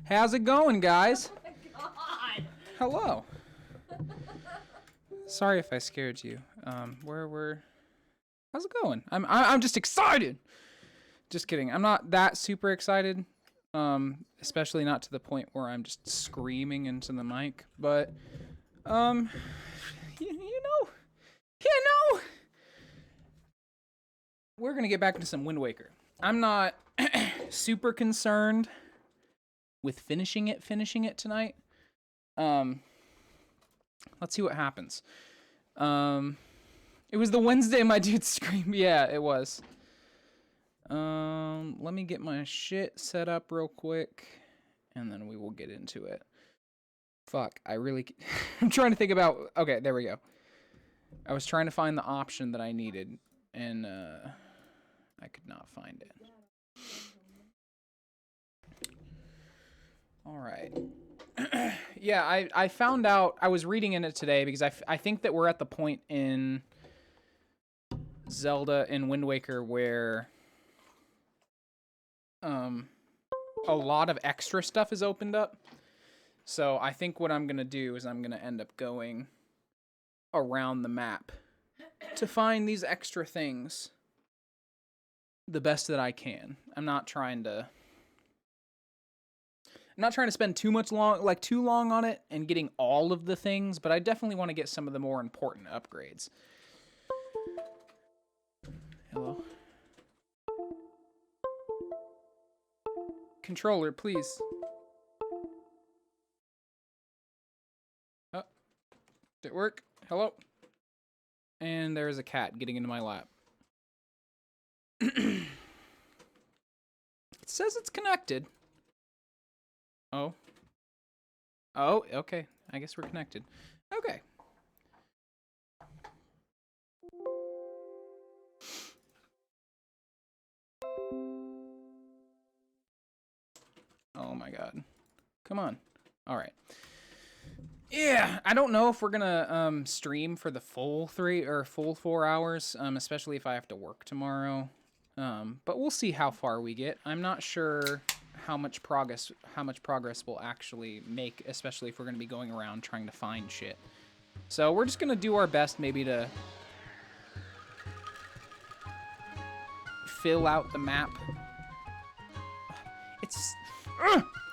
How's it going, guys? Oh my god! Hello. Sorry if I scared you. How's it going? I'm just excited. Just kidding. I'm not that super excited. Especially not to the point where I'm just screaming into the mic. But, you know, we're gonna get back into some Wind Waker. I'm not super concerned with finishing it tonight. Let's see what happens. It was the Wednesday my dude screamed. Yeah, it was. Let me get my shit set up real quick, and then we will get into it. Fuck, I'm trying to think about... Okay, there we go. I was trying to find the option that I needed, and, I could not find it. Alright. Yeah, I found out... I was reading in it today, because I think that we're at the point in Zelda and Wind Waker where... a lot of extra stuff is opened up. So I think what I'm going to do is I'm going to end up going around the map to find these extra things the best that I can. I'm not trying to spend too long on it and getting all of the things, but I definitely want to get some of the more important upgrades. Hello. Controller, please. Oh, did it work? Hello? And there's a cat getting into my lap. It says it's connected. Oh. Oh, okay. I guess we're connected. Okay. Oh my god. Come on. Alright. Yeah, I don't know if we're gonna stream for the full 4 hours, especially if I have to work tomorrow. But we'll see how far we get. I'm not sure how much progress we'll actually make, especially if we're gonna be going around trying to find shit. So we're just gonna do our best maybe to fill out the map.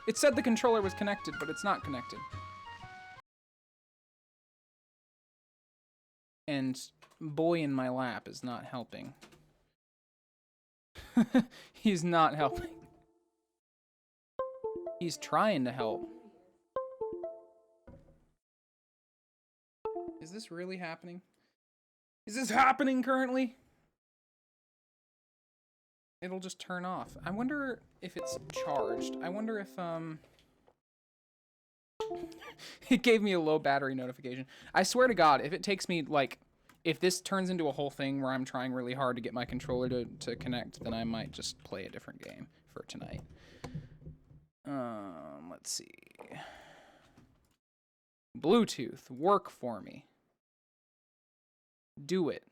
It said the controller was connected, but it's not connected. And boy in my lap is not helping. He's not helping. He's trying to help. Is this really happening? Is this happening currently? It'll just turn off. I wonder if it's charged. I wonder if, it gave me a low battery notification. I swear to God, if it takes me, like, if this turns into a whole thing where I'm trying really hard to get my controller to connect, then I might just play a different game for tonight. Let's see. Bluetooth, work for me. Do it.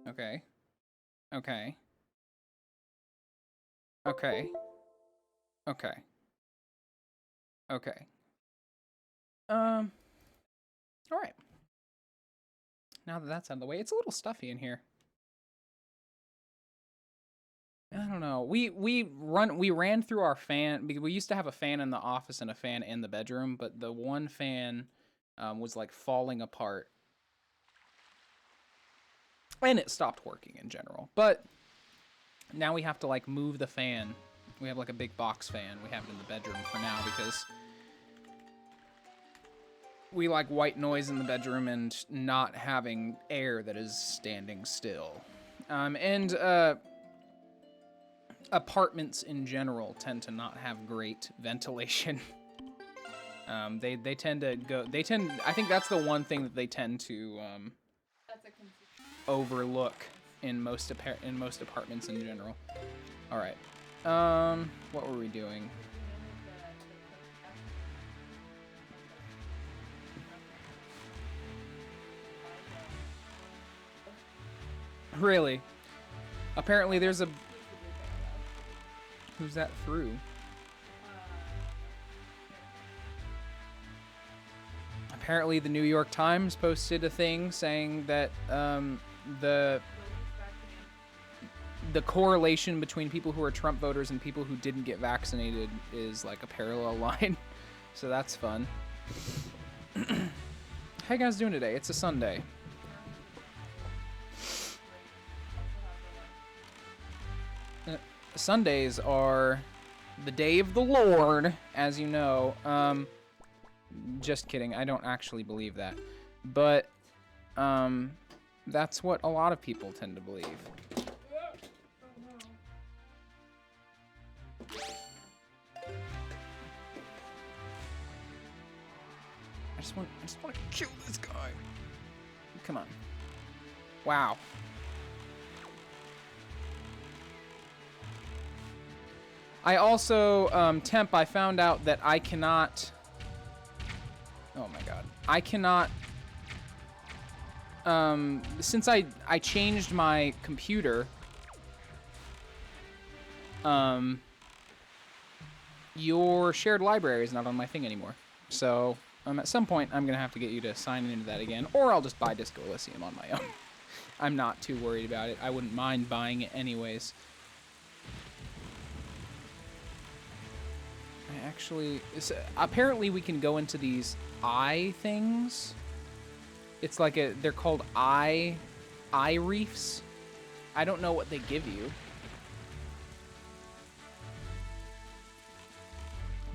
Okay. Okay. Okay. Okay. Okay. Alright. Now that that's out of the way, it's a little stuffy in here. I don't know. We ran through our fan because we used to have a fan in the office and a fan in the bedroom, but the one fan was like falling apart. And it stopped working in general. But now we have to like move the fan. We have like a big box fan. We have it in the bedroom for now because we like white noise in the bedroom and not having air that is standing still. Apartments in general tend to not have great ventilation. They tend to go. I think that's the one thing that they tend to overlook in most apartments in general. All right. What were we doing? Really? Apparently there's a... Who's that through? Apparently the New York Times posted a thing saying that the correlation between people who are Trump voters and people who didn't get vaccinated is like a parallel line. So that's fun. How you guys doing today? It's a Sunday. Sundays are the day of the Lord, as you know. Just kidding. I don't actually believe that. But that's what a lot of people tend to believe. I just want to kill this guy. Come on. Wow. I also, Temp, I found out that I cannot... Oh my god. I cannot... since I changed my computer, your shared library is not on my thing anymore. So, at some point, I'm going to have to get you to sign into that again, or I'll just buy Disco Elysium on my own. I'm not too worried about it. I wouldn't mind buying it anyways. I actually... apparently we can go into these eye things. It's like a... They're called eye reefs. I don't know what they give you.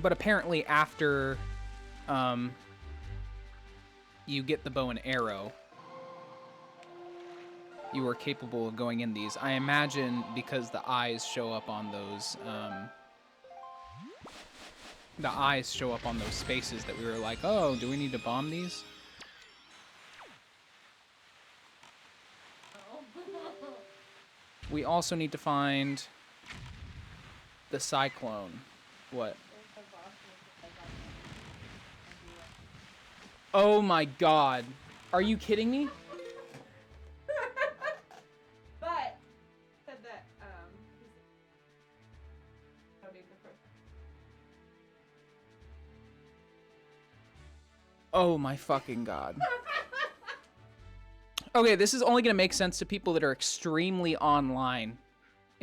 But apparently after... you get the bow and arrow, you are capable of going in these. I imagine because the eyes show up on those, the eyes show up on those spaces that we were like, oh, do we need to bomb these? We also need to find the cyclone. What? Oh my god. Are you kidding me? But said that oh my fucking god. Okay, this is only gonna make sense to people that are extremely online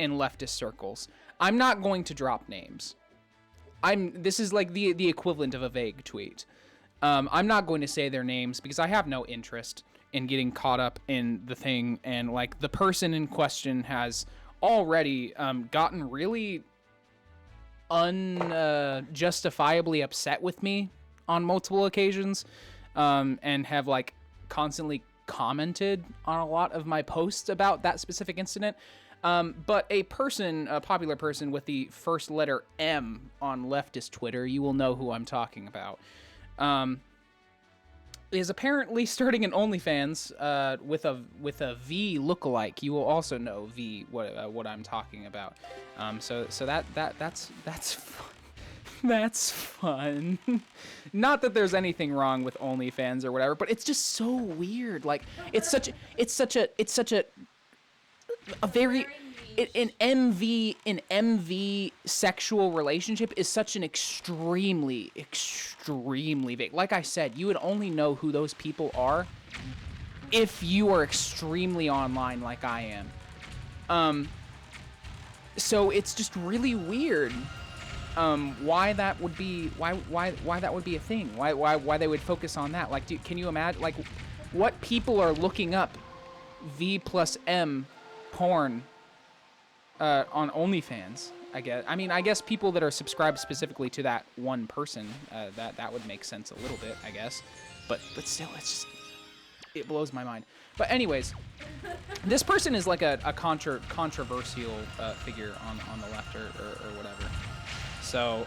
in leftist circles. I'm not going to drop names. This is like the equivalent of a vague tweet. I'm not going to say their names because I have no interest in getting caught up in the thing, and like the person in question has already gotten really unjustifiably upset with me on multiple occasions, and have like constantly commented on a lot of my posts about that specific incident. But a popular person with the first letter M on leftist Twitter, you will know who I'm talking about, is apparently starting an OnlyFans with a V lookalike. You will also know V what I'm talking about. So that's fun. That's fun. Not that there's anything wrong with OnlyFans or whatever, but it's just so weird. Like it's such a very an MV sexual relationship is such an extremely vague. Like I said, you would only know who those people are if you are extremely online like I am. So it's just really weird. Why that would be a thing? Why they would focus on that? Like, can you imagine like what people are looking up V+M porn on OnlyFans? I guess people that are subscribed specifically to that one person, that would make sense a little bit, I guess. But still, it blows my mind. But anyways, this person is like a controversial figure on the left or whatever. So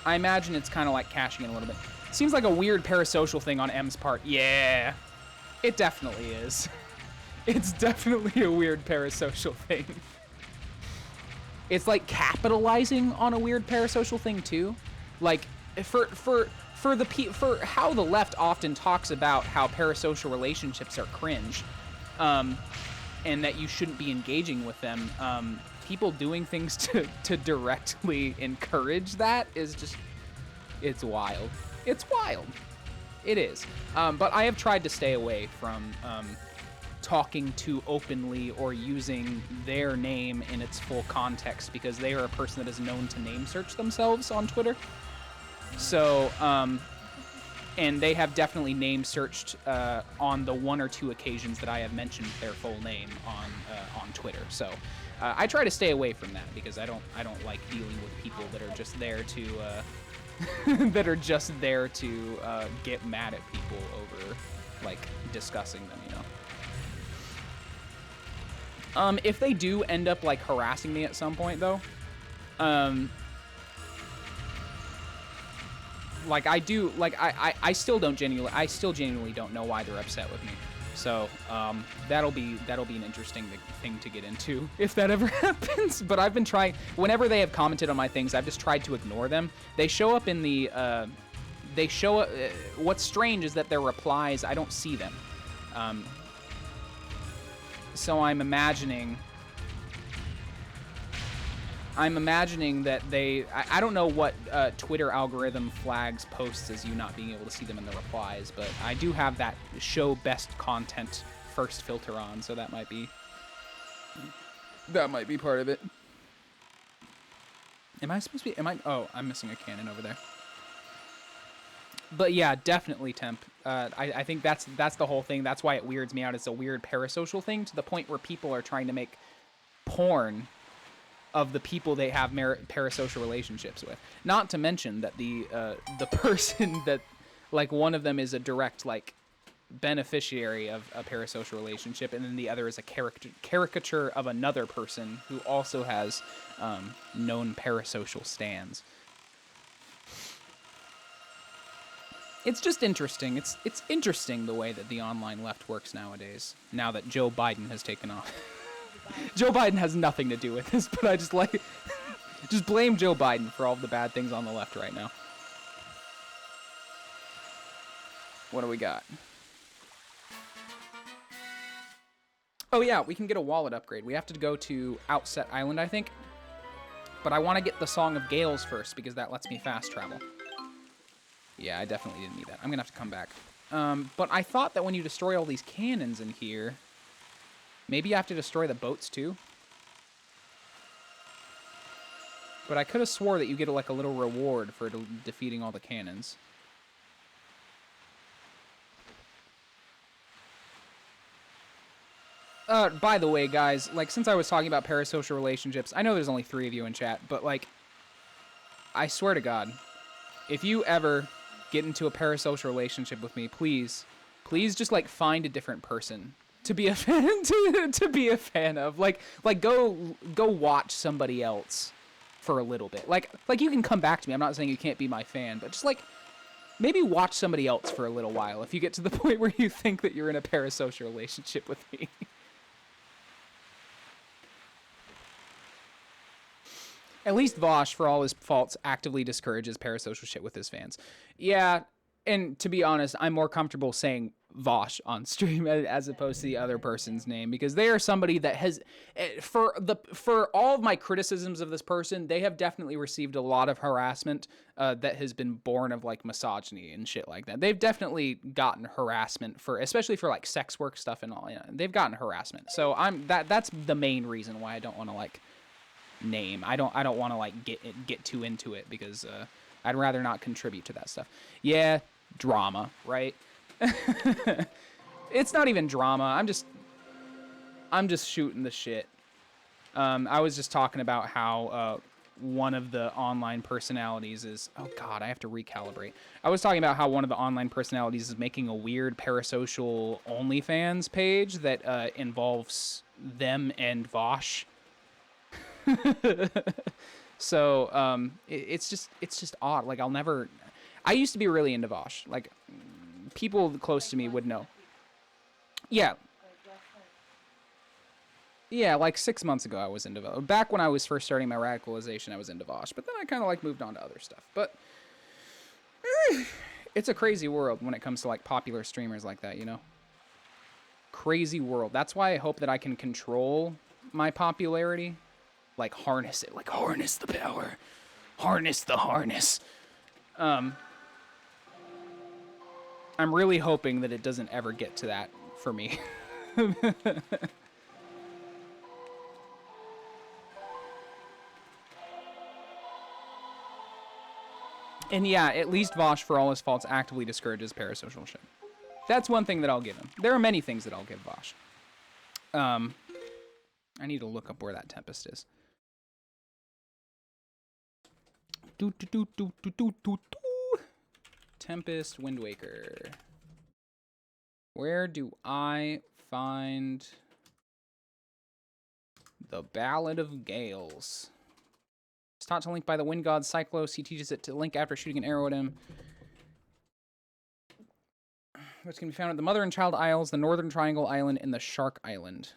I imagine it's kind of like cashing in a little bit. Seems like a weird parasocial thing on M's part. Yeah, it definitely is. It's definitely a weird parasocial thing. It's like capitalizing on a weird parasocial thing too. Like for how the left often talks about how parasocial relationships are cringe. and that you shouldn't be engaging with them. People doing things to directly encourage that is just, it's wild. It's wild. It is. But I have tried to stay away from talking too openly or using their name in its full context, because they are a person that is known to name search themselves on Twitter. So, and they have definitely name searched on the 1 or 2 occasions that I have mentioned their full name on Twitter. So I try to stay away from that, because I don't like dealing with people that are just there to that are just there to get mad at people over like discussing them, you know. If they do end up like harassing me at some point though, like I still genuinely don't know why they're upset with me. So that'll be an interesting thing to get into if that ever happens. But I've been trying, whenever they have commented on my things, I've just tried to ignore them. They show up in the what's strange is that their replies, I don't see them. So I'm imagining that I don't know what Twitter algorithm flags posts as you not being able to see them in the replies, but I do have that show best content first filter on, so that might be part of it. Oh, I'm missing a cannon over there. But yeah, definitely temp. I think that's the whole thing. That's why it weirds me out. It's a weird parasocial thing, to the point where people are trying to make porn of the people they have parasocial relationships with. Not to mention that the person that, like, one of them is a direct like beneficiary of a parasocial relationship, and then the other is a caricature of another person who also has known parasocial stands. It's just interesting. It's interesting the way that the online left works nowadays, now that Joe Biden has taken off. Joe Biden has nothing to do with this, but I just like... just blame Joe Biden for all of the bad things on the left right now. What do we got? Oh yeah, we can get a wallet upgrade. We have to go to Outset Island, I think. But I want to get the Song of Gales first, because that lets me fast travel. Yeah, I definitely didn't need that. I'm going to have to come back. But I thought that when you destroy all these cannons in here, maybe you have to destroy the boats too? But I could have swore that you get like a little reward for defeating all the cannons. By the way, guys, like, since I was talking about parasocial relationships, I know there's only 3 of you in chat, but, like, I swear to God, if you ever get into a parasocial relationship with me, please just, like, find a different person to be a fan to be a fan of. Like go watch somebody else for a little bit. Like you can come back to me. I'm not saying you can't be my fan, but just, like, maybe watch somebody else for a little while if you get to the point where you think that you're in a parasocial relationship with me. At least Vosh, for all his faults, actively discourages parasocial shit with his fans. Yeah, and to be honest, I'm more comfortable saying Vosh on stream as opposed to the other person's name, because they are somebody that has, for all of my criticisms of this person, they have definitely received a lot of harassment that has been born of, like, misogyny and shit like that. They've definitely gotten harassment especially for, like, sex work stuff and all. You know, they've gotten harassment. So that's the main reason why I don't want to, like, name. I don't want to, like, get too into it, because I'd rather not contribute to that stuff. Yeah, drama, right? It's not even drama. I'm just shooting the shit. I was just talking about how one of the online personalities is, oh god, I have to recalibrate. I was talking about how one of the online personalities is making a weird parasocial OnlyFans page that involves them and Vosh. So it's just odd. Like, I used to be really into Vosh. Like, people close to me would know. Yeah, like 6 months ago I was into Vosh. Back when I was first starting my radicalization, I was into Vosh, but then I kind of, like, moved on to other stuff. But it's a crazy world when it comes to, like, popular streamers like that, you know? crazy world. That's why I hope that I can control my popularity. Like, harness it. Like, harness the power. Harness the harness. I'm really hoping that it doesn't ever get to that for me. And yeah, at least Vosh, for all his faults, actively discourages parasocial shit. That's one thing that I'll give him. There are many things that I'll give Vosh. I need to look up where that Tempest is. Tempest, Wind Waker. Where do I find the Ballad of Gales? It's taught to link by the wind god Cyclos. He teaches it to link after shooting an arrow at him. Which can be found at the Mother and Child Isles, the Northern Triangle Island, and the Shark Island.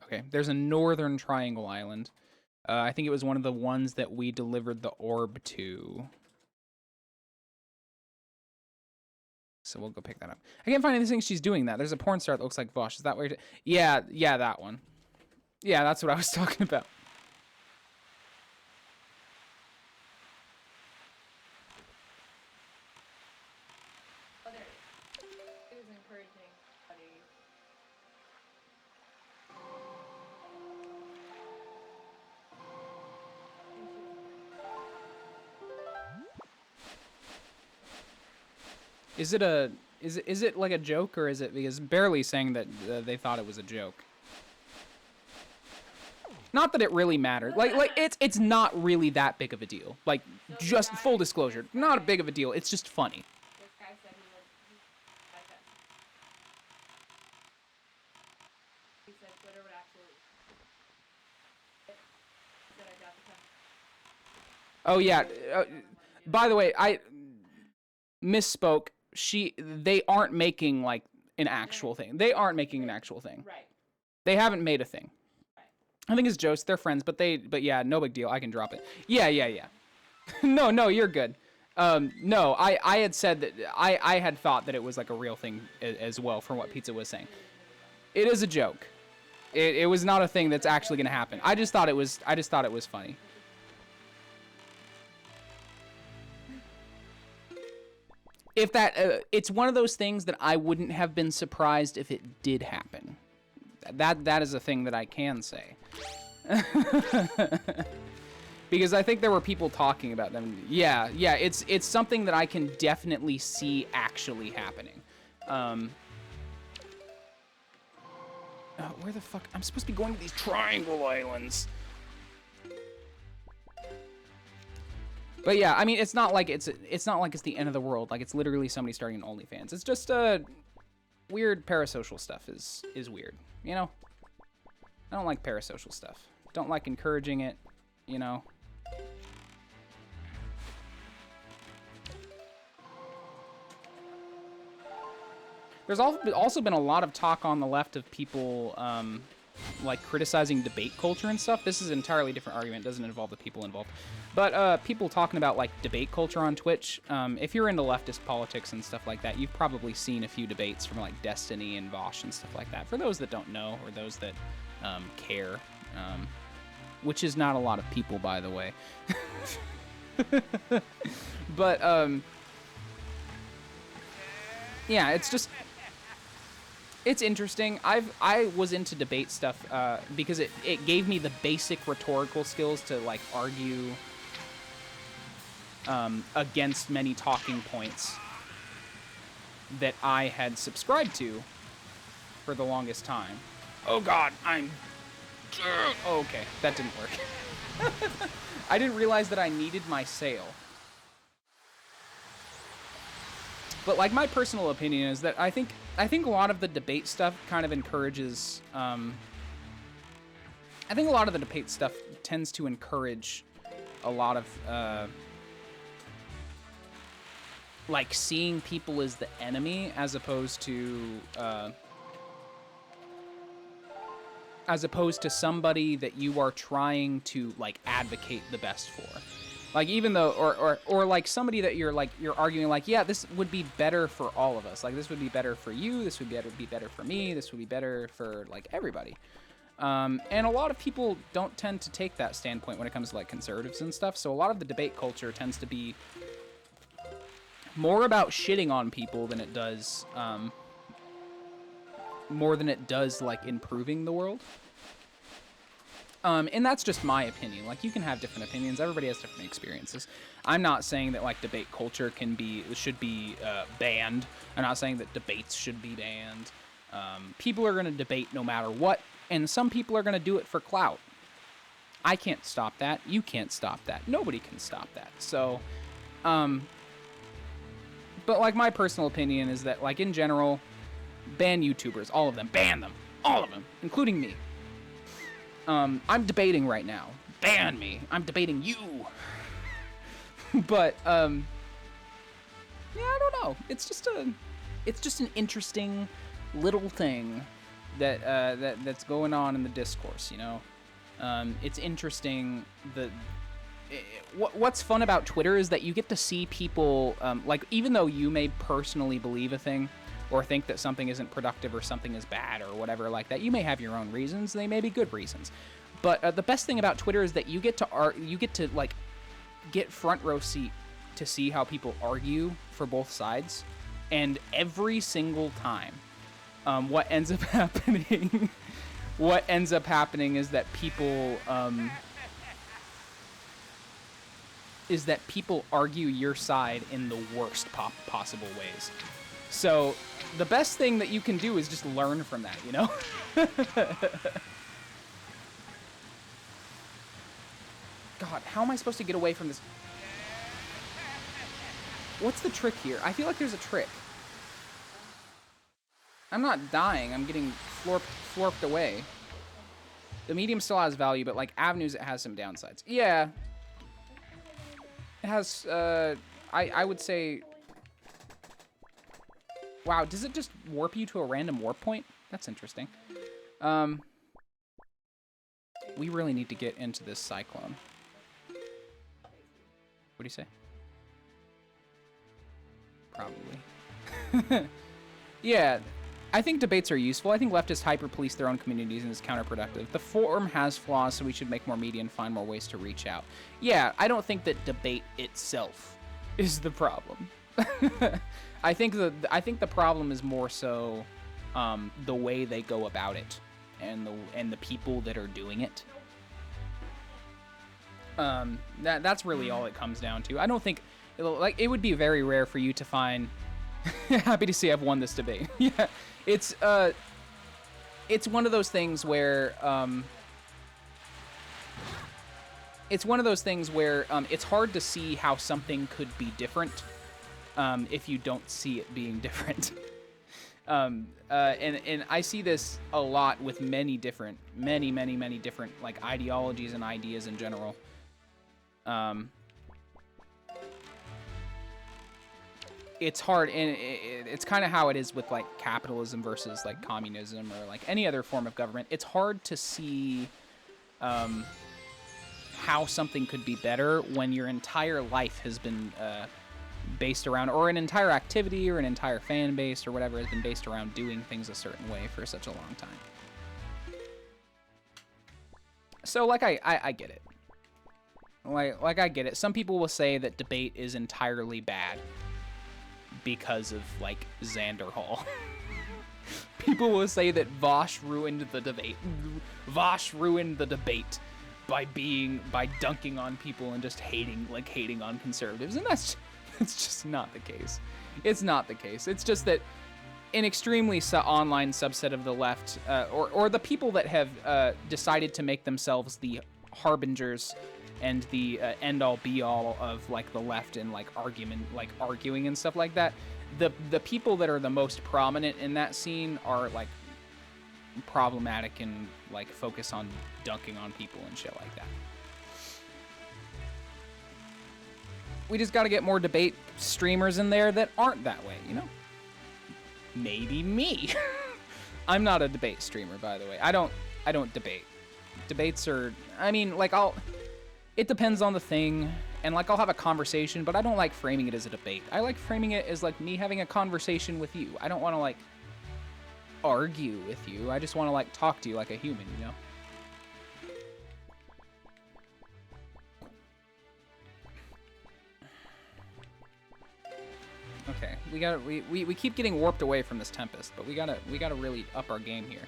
Okay, there's a Northern Triangle Island. I think it was one of the ones that we delivered the orb to. So we'll go pick that up. I can't find anything she's doing that. There's a porn star that looks like Vosh. Is that where? Yeah, that one. Yeah, that's what I was talking about. Oh, there it is. It was encouraging. Is it like a joke, or is it because Barely saying that they thought it was a joke? Not that it really mattered. Like it's not really that big of a deal. Like, just full disclosure, not a big of a deal. It's just funny. This guy said he like that. He said Twitter would actually. That I got the Oh yeah. By the way, I misspoke. They aren't making like an actual thing. They aren't making an actual thing. Right. They haven't made a thing. I think it's Jost. They're friends, but yeah, no big deal. I can drop it. Yeah. No, you're good. No, I had said that I had thought that it was like a real thing as well from what Pizza was saying. It is a joke. It was not a thing that's actually going to happen. I just thought it was funny. If it's one of those things that I wouldn't have been surprised if it did happen. That is a thing that I can say. Because I think there were people talking about them. Yeah, it's something that I can definitely see actually happening. Where the fuck? I'm supposed to be going to these Triangle Islands. But yeah, I mean, it's not like it's the end of the world. Like, it's literally somebody starting an OnlyFans. It's just weird parasocial stuff is weird. You know, I don't like parasocial stuff. Don't like encouraging it. You know. There's also been a lot of talk on the left of people like criticizing debate culture and stuff. This is an entirely different argument. It doesn't involve the people involved. But people talking about like debate culture on Twitch. If you're into leftist politics and stuff like that, you've probably seen a few debates from like Destiny and Vosh and stuff like that. For those that don't know, or those that care, which is not a lot of people, by the way. But yeah, it's interesting. I was into debate stuff because it gave me the basic rhetorical skills to like argue against many talking points that I had subscribed to for the longest time. Oh God, oh, okay, that didn't work. I didn't realize that I needed my sail. But like, my personal opinion is that I think a lot of the debate stuff kind of encourages. I think a lot of the debate stuff tends to encourage a lot of like seeing people as the enemy as opposed to somebody that you are trying to like advocate the best for. Like, even though, or like somebody that you're arguing like, yeah, this would be better for all of us. Like, this would be better for you. This would be better for me. This would be better for like everybody. And a lot of people don't tend to take that standpoint when it comes to like conservatives and stuff. So a lot of the debate culture tends to be more about shitting on people than it does, like improving the world. And that's just my opinion. Like, you can have different opinions. Everybody has different experiences. I'm not saying that like debate culture should be banned. I'm not saying that debates should be banned. People are going to debate no matter what, and some people are going to do it for clout. I can't stop that. You can't stop that. Nobody can stop that. So, but like my personal opinion is that like in general, ban YouTubers, all of them, ban them, all of them, including me. I'm debating right now. Ban me. I'm debating you. But yeah, I don't know. It's just an interesting little thing that's going on in the discourse, you know. It's interesting. What's fun about Twitter is that you get to see people, like, even though you may personally believe a thing or think that something isn't productive or something is bad or whatever like that, you may have your own reasons. They may be good reasons. But the best thing about Twitter is that you get to like get front row seat to see how people argue for both sides, and every single time, what ends up happening is that people argue your side in the worst possible ways. So the best thing that you can do is just learn from that, you know? God, how am I supposed to get away from this? What's the trick here? I feel like there's a trick. I'm not dying. I'm getting florped away. The medium still has value, but like avenues, it has some downsides. Yeah. It has, I would say... Wow, does it just warp you to a random warp point? That's interesting. We really need to get into this cyclone. What do you say? Probably. Yeah, I think debates are useful. I think leftists hyper-police their own communities and is counterproductive. The forum has flaws, so we should make more media and find more ways to reach out. Yeah, I don't think that debate itself is the problem. I think the problem is more so the way they go about it and the people that are doing it. That's really all it comes down to. I don't think it would be very rare for you to find. Happy to see I've won this debate. Yeah, it's one of those things where it's hard to see how something could be different if you don't see it being different. And I see this a lot with many different like ideologies and ideas in general. It's hard, and it's kind of how it is with like capitalism versus like communism or like any other form of government. It's hard to see how something could be better when your entire life has been based around, or an entire activity or an entire fan base or whatever has been based around doing things a certain way for such a long time. So like I get it. Like I get it. Some people will say that debate is entirely bad because of like Xander Hall. People will say that Vosh ruined the debate. Vosh ruined the debate by dunking on people and just hating on conservatives, and it's just not the case. It's not the case. It's just that an extremely online subset of the left, or the people that have decided to make themselves the harbingers and the end-all be-all of like the left and like arguing and stuff like that. The people that are the most prominent in that scene are like problematic and like focus on dunking on people and shit like that. We just got to get more debate streamers in there that aren't that way, you know? Maybe me. I'm not a debate streamer, by the way. I don't debate. Debates are, I mean, like it depends on the thing, And, like, I'll have a conversation, but I don't like framing it as a debate. I like framing it as, like, me having a conversation with you. I don't want to, like, argue with you. I just want to, like, talk to you like a human, you know? Okay, we keep getting warped away from this Tempest, but we gotta really up our game here.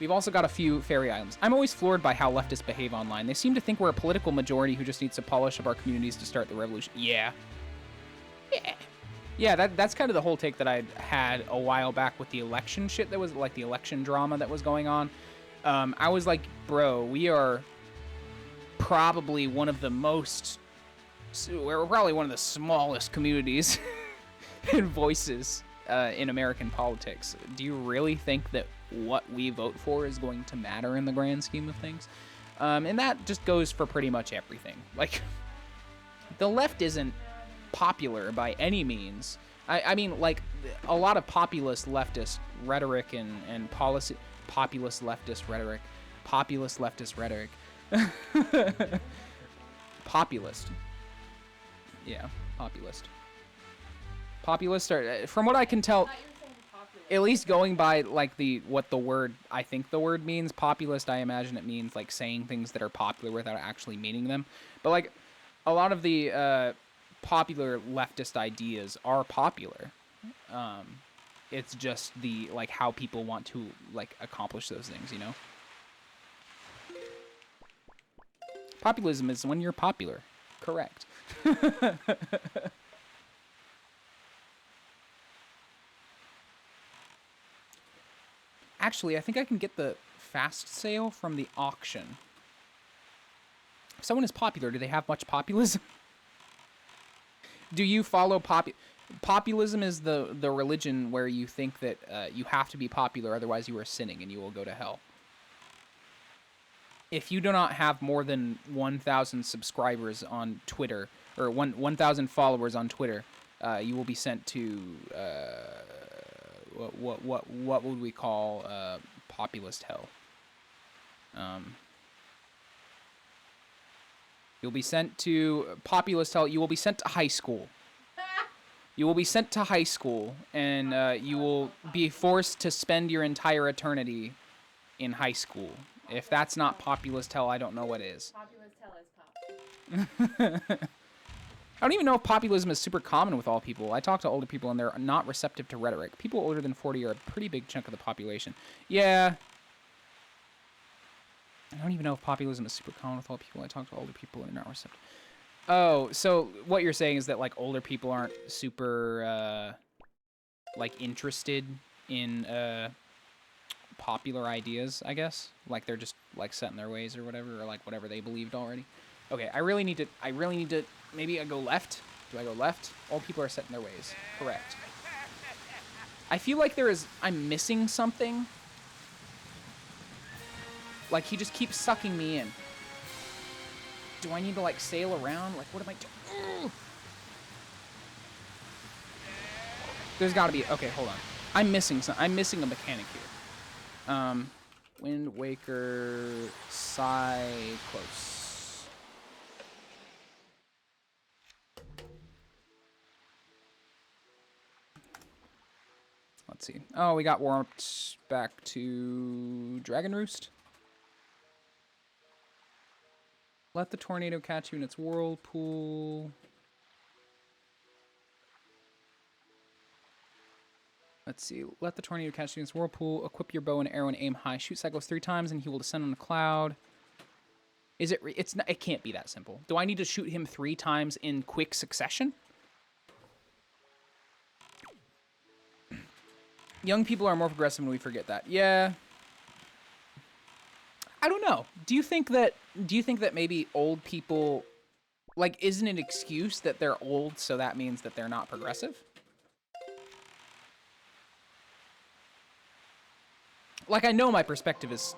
We've also got a few fairy islands. I'm always floored by how leftists behave online. They seem to think we're a political majority who just needs to polish up our communities to start the revolution. Yeah. Yeah, that's kind of the whole take that I had a while back with the election shit that was, like, the election drama that was going on. I was like, bro, we are probably one of the most... We're probably one of the smallest communities and voices in American politics. Do you really think that what we vote for is going to matter in the grand scheme of things? And that just goes for pretty much everything. Like, the left isn't popular by any means. I mean, like, a lot of populist leftist rhetoric and policy... Populist leftist rhetoric. Populist leftist rhetoric. Populist. Yeah, populist. Populist are, from what I can tell, at least going by, like, what the word, I think the word means, populist, I imagine it means, like, saying things that are popular without actually meaning them. But, like, a lot of the popular leftist ideas are popular. It's just the, like, how people want to, like, accomplish those things, you know? Populism is when you're popular. Correct. Actually, I think I can get the fast sale from the auction. If someone is popular, do they have much populism? Do you follow populism is the religion where you think that you have to be popular, otherwise you are sinning and you will go to hell. If you do not have more than 1,000 subscribers on Twitter, or 1,000 followers on Twitter, you will be sent to what would we call populist hell? You'll be sent to populist hell. You will be sent to high school. You will be sent to high school, and you will be forced to spend your entire eternity in high school. If that's not populist hell, I don't know what is. Populist hell is pop. I don't even know if populism is super common with all people. I talk to older people, and they're not receptive to rhetoric. People older than 40 are a pretty big chunk of the population. Yeah. I don't even know if populism is super common with all people. I talk to older people, and they're not receptive. Oh, so what you're saying is that, like, older people aren't super, like, interested in, popular ideas, I guess? Like, they're just, like, set in their ways or whatever, or, like, whatever they believed already. Okay, I really need to, maybe I go left? Do I go left? Old people are set in their ways. Correct. I feel like I'm missing something. Like, he just keeps sucking me in. Do I need to, like, sail around? Like, what am I doing? There's gotta be, okay, hold on. I'm missing a mechanic here. Wind Waker, Close. Let's see. Oh, we got warped back to Dragon Roost. Let the tornado catch you in its whirlpool. Let's see. Let the tornado catch you in its whirlpool. Equip your bow and arrow and aim high. Shoot Cyclos 3 times and he will descend on a cloud. Is it? It's not. It can't be that simple. Do I need to shoot him 3 times in quick succession? Young people are more progressive when we forget that. Yeah. I don't know. Do you think that maybe old people, like, isn't it an excuse that they're old, so that means that they're not progressive? Like, I know my perspective is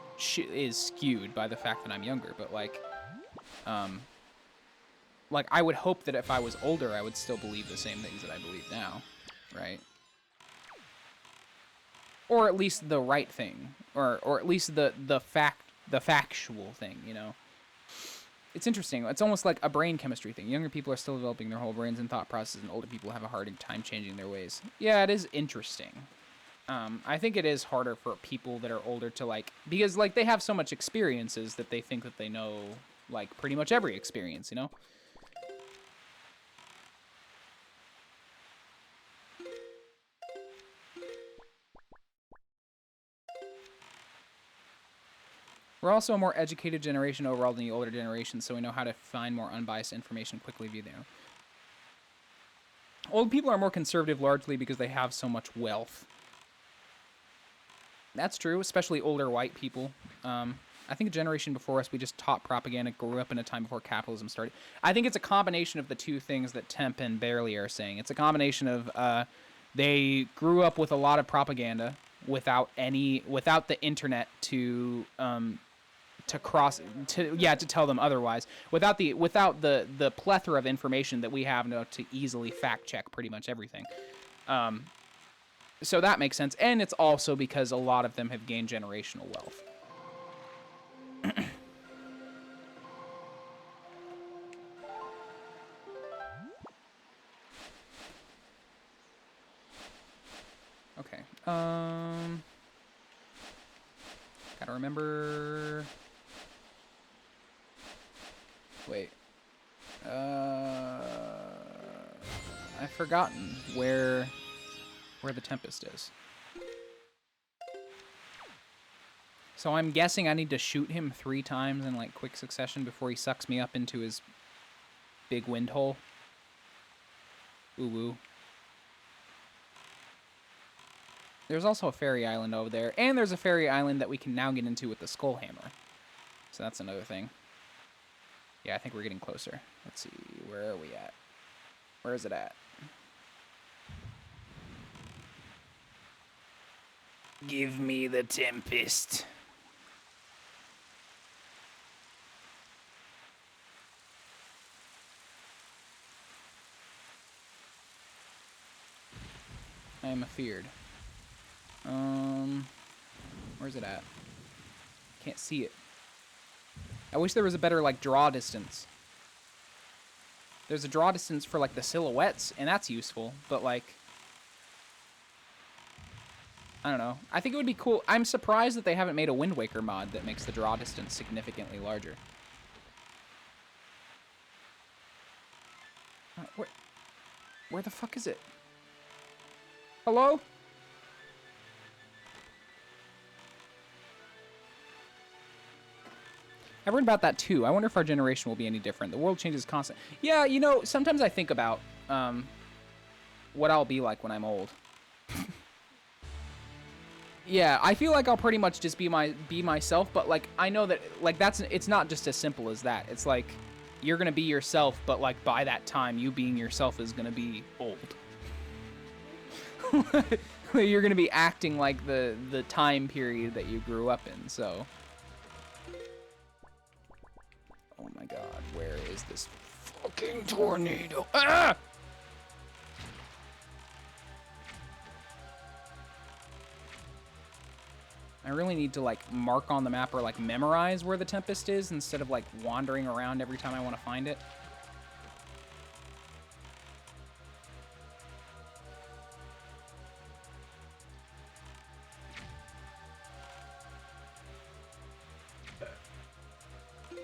skewed by the fact that I'm younger, but like I would hope that if I was older, I would still believe the same things that I believe now, right? Or at least the right thing, or at least the factual thing, you know. It's interesting. It's almost like a brain chemistry thing. Younger people are still developing their whole brains and thought processes, and older people have a harder time changing their ways. Yeah, it is interesting. I think it is harder for people that are older to, like, because, like, they have so much experiences that they think that they know, like, pretty much every experience, you know? We're also a more educated generation overall than the older generation, so we know how to find more unbiased information quickly via them. Old people are more conservative largely because they have so much wealth. That's true, especially older white people. I think a generation before us, we just taught propaganda, grew up in a time before capitalism started. I think it's a combination of the two things that Temp and Barely are saying. It's a combination of they grew up with a lot of propaganda without the internet to tell them otherwise. Without the plethora of information that we have now to easily fact check pretty much everything. So that makes sense, and it's also because a lot of them have gained generational wealth. Okay. Gotta remember. Wait. I've forgotten where the Tempest is. So I'm guessing I need to shoot him 3 times in, like, quick succession before he sucks me up into his big wind hole. Ooh woo. There's also a fairy island over there, and there's a fairy island that we can now get into with the skull hammer. So that's another thing. Yeah, I think we're getting closer. Let's see, where are we at? Where is it at? Give me the Tempest. I am afeared. Where's it at? Can't see it. I wish there was a better, like, draw distance. There's a draw distance for, like, the silhouettes, and that's useful, but, like, I don't know. I think it would be cool. I'm surprised that they haven't made a Wind Waker mod that makes the draw distance significantly larger. Where the fuck is it? Hello? I read about that too. I wonder if our generation will be any different. The world changes constantly. Yeah, you know, sometimes I think about what I'll be like when I'm old. Yeah, I feel like I'll pretty much just be myself, but, like, I know that, like, it's not just as simple as that. It's like you're gonna be yourself, but, like, by that time, you being yourself is gonna be old. You're gonna be acting like the time period that you grew up in. So, oh my god, where is this fucking tornado? Ah! I really need to, like, mark on the map or, like, memorize where the Tempest is instead of, like, wandering around every time I want to find it.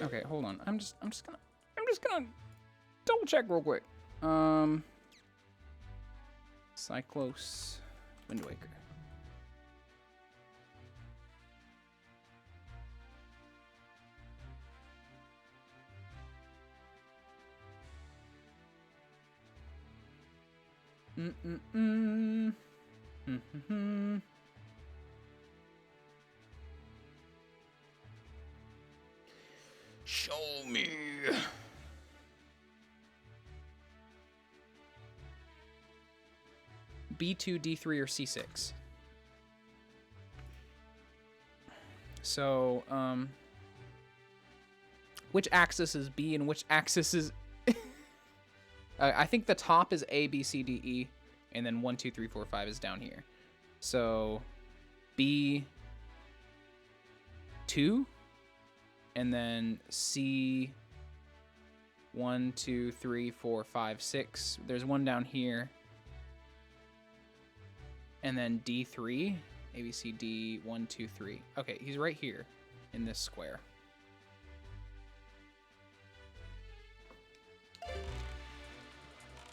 Okay, hold on. I'm just gonna double check real quick. Cyclos, Wind Waker. Show me. B2, D3, or C6. So, which axis is B and which axis is... I think the top is A, B, C, D, E, and then 1, 2, 3, 4, 5 is down here. So, B2, and then C3, 1, 2, 3, 4, 5, 6. There's one down here. And then D3. A, B, C, D, 1, 2, 3. Okay, he's right here in this square.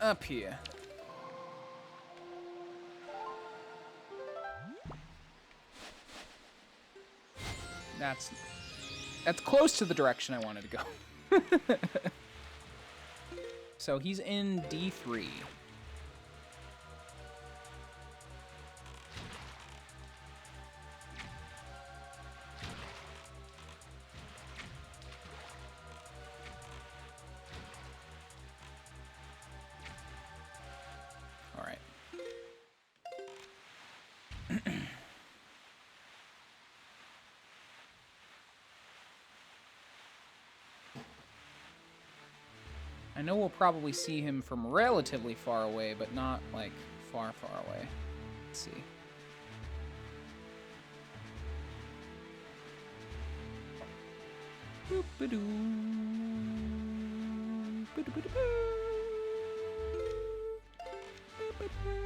Up here. That's close to the direction I wanted to go. So he's in D3. All right. I know we'll probably see him from relatively far away, but not, like, far, far away. Let's see. Boop-a-doo. Boop-a-doo-boo. Boop-a-doo.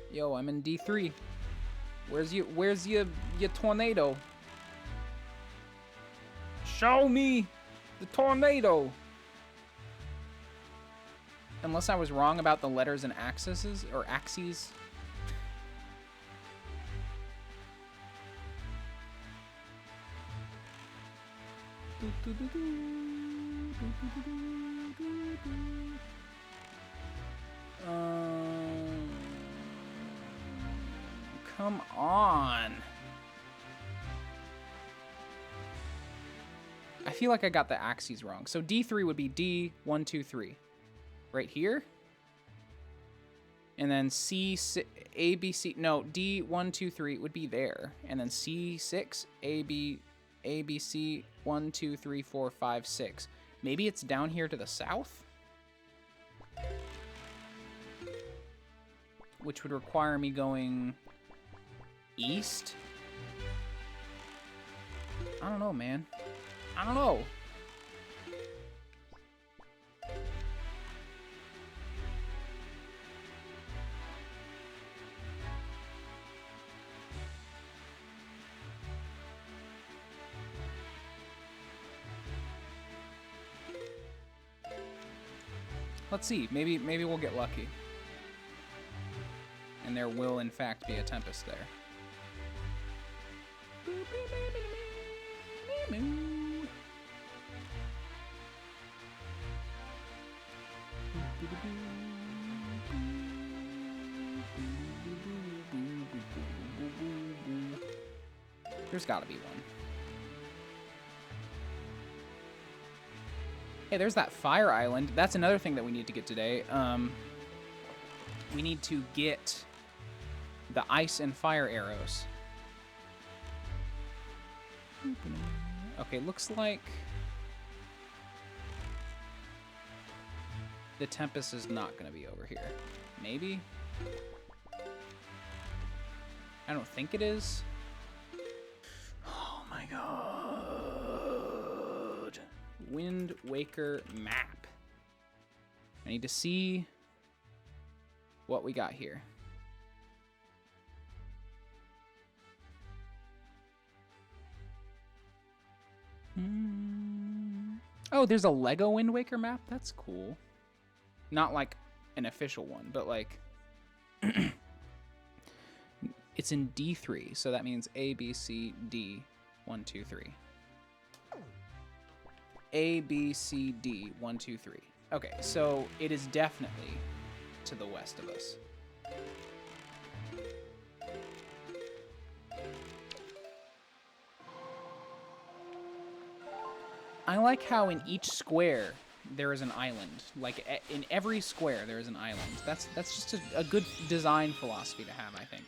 Yo, I'm in D3. Where's your tornado? Show me the tornado. Unless I was wrong about the letters and axes or axes. Come on. I feel like I got the axes wrong. So D3 would be D, 1, 2, 3. Right here. And then C, A, B, C. No, D, 1, 2, 3 would be there. And then C6, A, B, C, 1, 2, 3, 4, 5, 6. Maybe it's down here to the south? Which would require me going east? I don't know, man. I don't know. Let's see. Maybe we'll get lucky. And there will, in fact, be a Tempest there. There's got to be one. Hey, there's that fire island. That's another thing that we need to get today. We need to get the ice and fire arrows. Okay, looks like the Tempest is not going to be over here. Maybe? I don't think it is. Oh my god. Wind Waker map. I need to see what we got here. Oh, there's a Lego Wind Waker map? That's cool. Not like an official one, but like... It's in D3, so that means A, B, C, D, 1, 2, 3. A, B, C, D, 1, 2, 3. Okay, so it is definitely to the west of us. I like how in each square there is an island. Like in every square there is an island. That's just a good design philosophy to have, I think.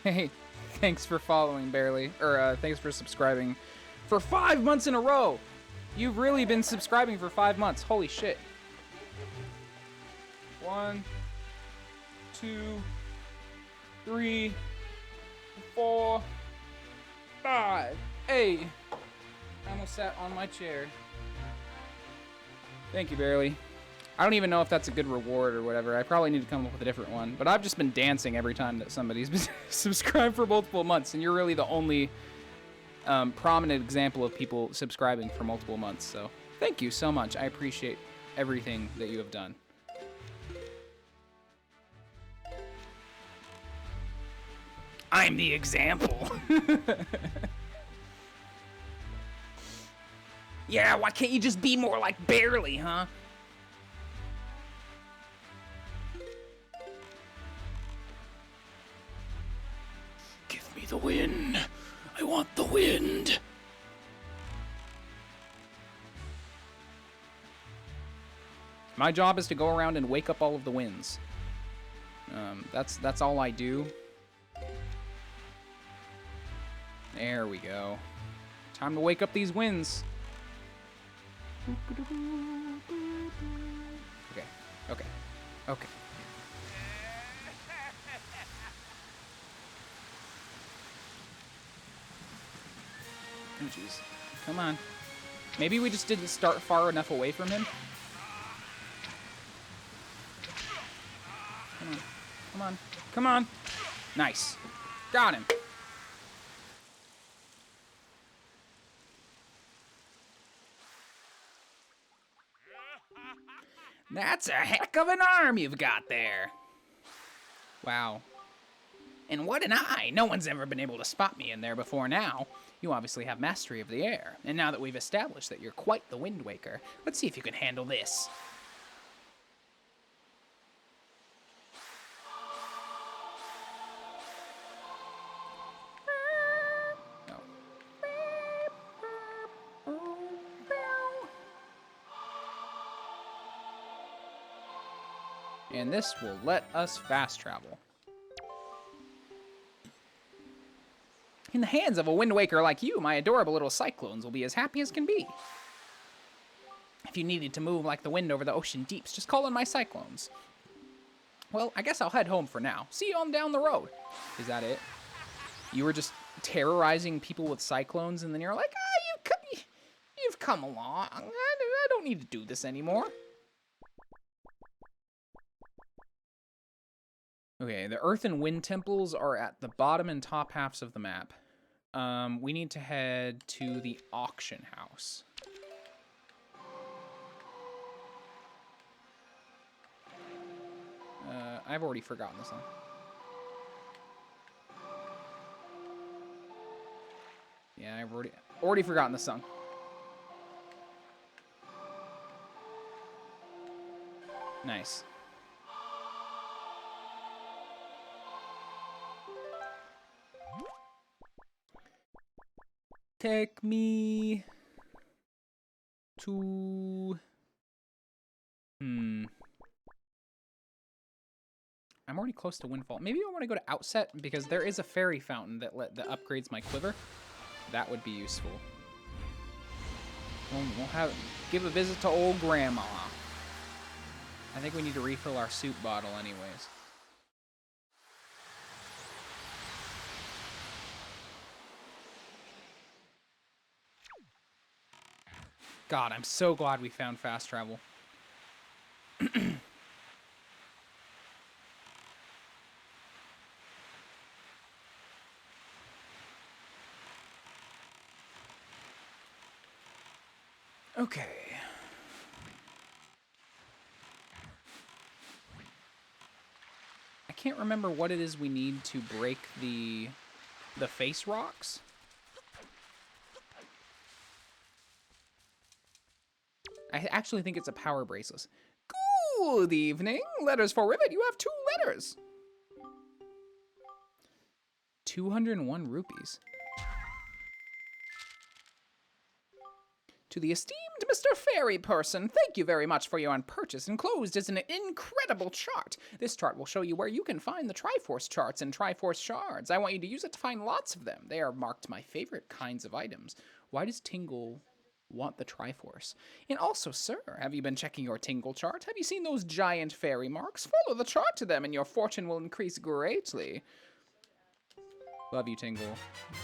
Hey, thanks for following, Barely. Or, thanks for subscribing for 5 months in a row. You've really been subscribing for 5 months. Holy shit. 1, 2, 3, 4, 5. Hey, I almost sat on my chair. Thank you, Barely. I don't even know if that's a good reward or whatever. I probably need to come up with a different one. But I've just been dancing every time that somebody's been subscribed for multiple months, and you're really the only prominent example of people subscribing for multiple months. So thank you so much. I appreciate everything that you have done. I'm the example. Yeah, why can't you just be more like Barely, huh? Give me the wind. I want the wind. My job is to go around and wake up all of the winds. That's all I do. There we go. Time to wake up these winds. Okay, okay, okay. Oh, jeez. Come on. Maybe we just didn't start far enough away from him. Come on. Come on. Come on. Nice. Got him. That's a heck of an arm you've got there. Wow. And what an eye. No one's ever been able to spot me in there before now. You obviously have mastery of the air. And now that we've established that you're quite the Wind Waker, let's see if you can handle this. And this will let us fast travel. In the hands of a Wind Waker like you, my adorable little cyclones will be as happy as can be. If you needed to move like the wind over the ocean deeps, just call in my cyclones. Well, I guess I'll head home for now. See you on down the road. Is that it? You were just terrorizing people with cyclones, and then you're like, you've come along. I don't need to do this anymore. Okay, the Earth and Wind temples are at the bottom and top halves of the map. We need to head to the auction house. I've already forgotten this one. Yeah, I've already forgotten the song. Nice. Take me to... I'm already close to Windfall. Maybe I want to go to Outset because there is a fairy fountain that upgrades my quiver. That would be useful. We'll give a visit to old Grandma. I think we need to refill our soup bottle anyways. God, I'm so glad we found fast travel. Okay. I can't remember what it is we need to break the face rocks. I actually think it's a power bracelet. Good evening. Letters for Rivet. You have 2 letters. 201 rupees. To the esteemed Mr. Fairy Person, thank you very much for your purchase. Enclosed is an incredible chart. This chart will show you where you can find the Triforce charts and Triforce shards. I want you to use it to find lots of them. They are marked my favorite kinds of items. Why does Tingle want the Triforce? And also, sir, have you been checking your Tingle chart? Have you seen those giant fairy marks? Follow the chart to them and your fortune will increase greatly. Love you, Tingle.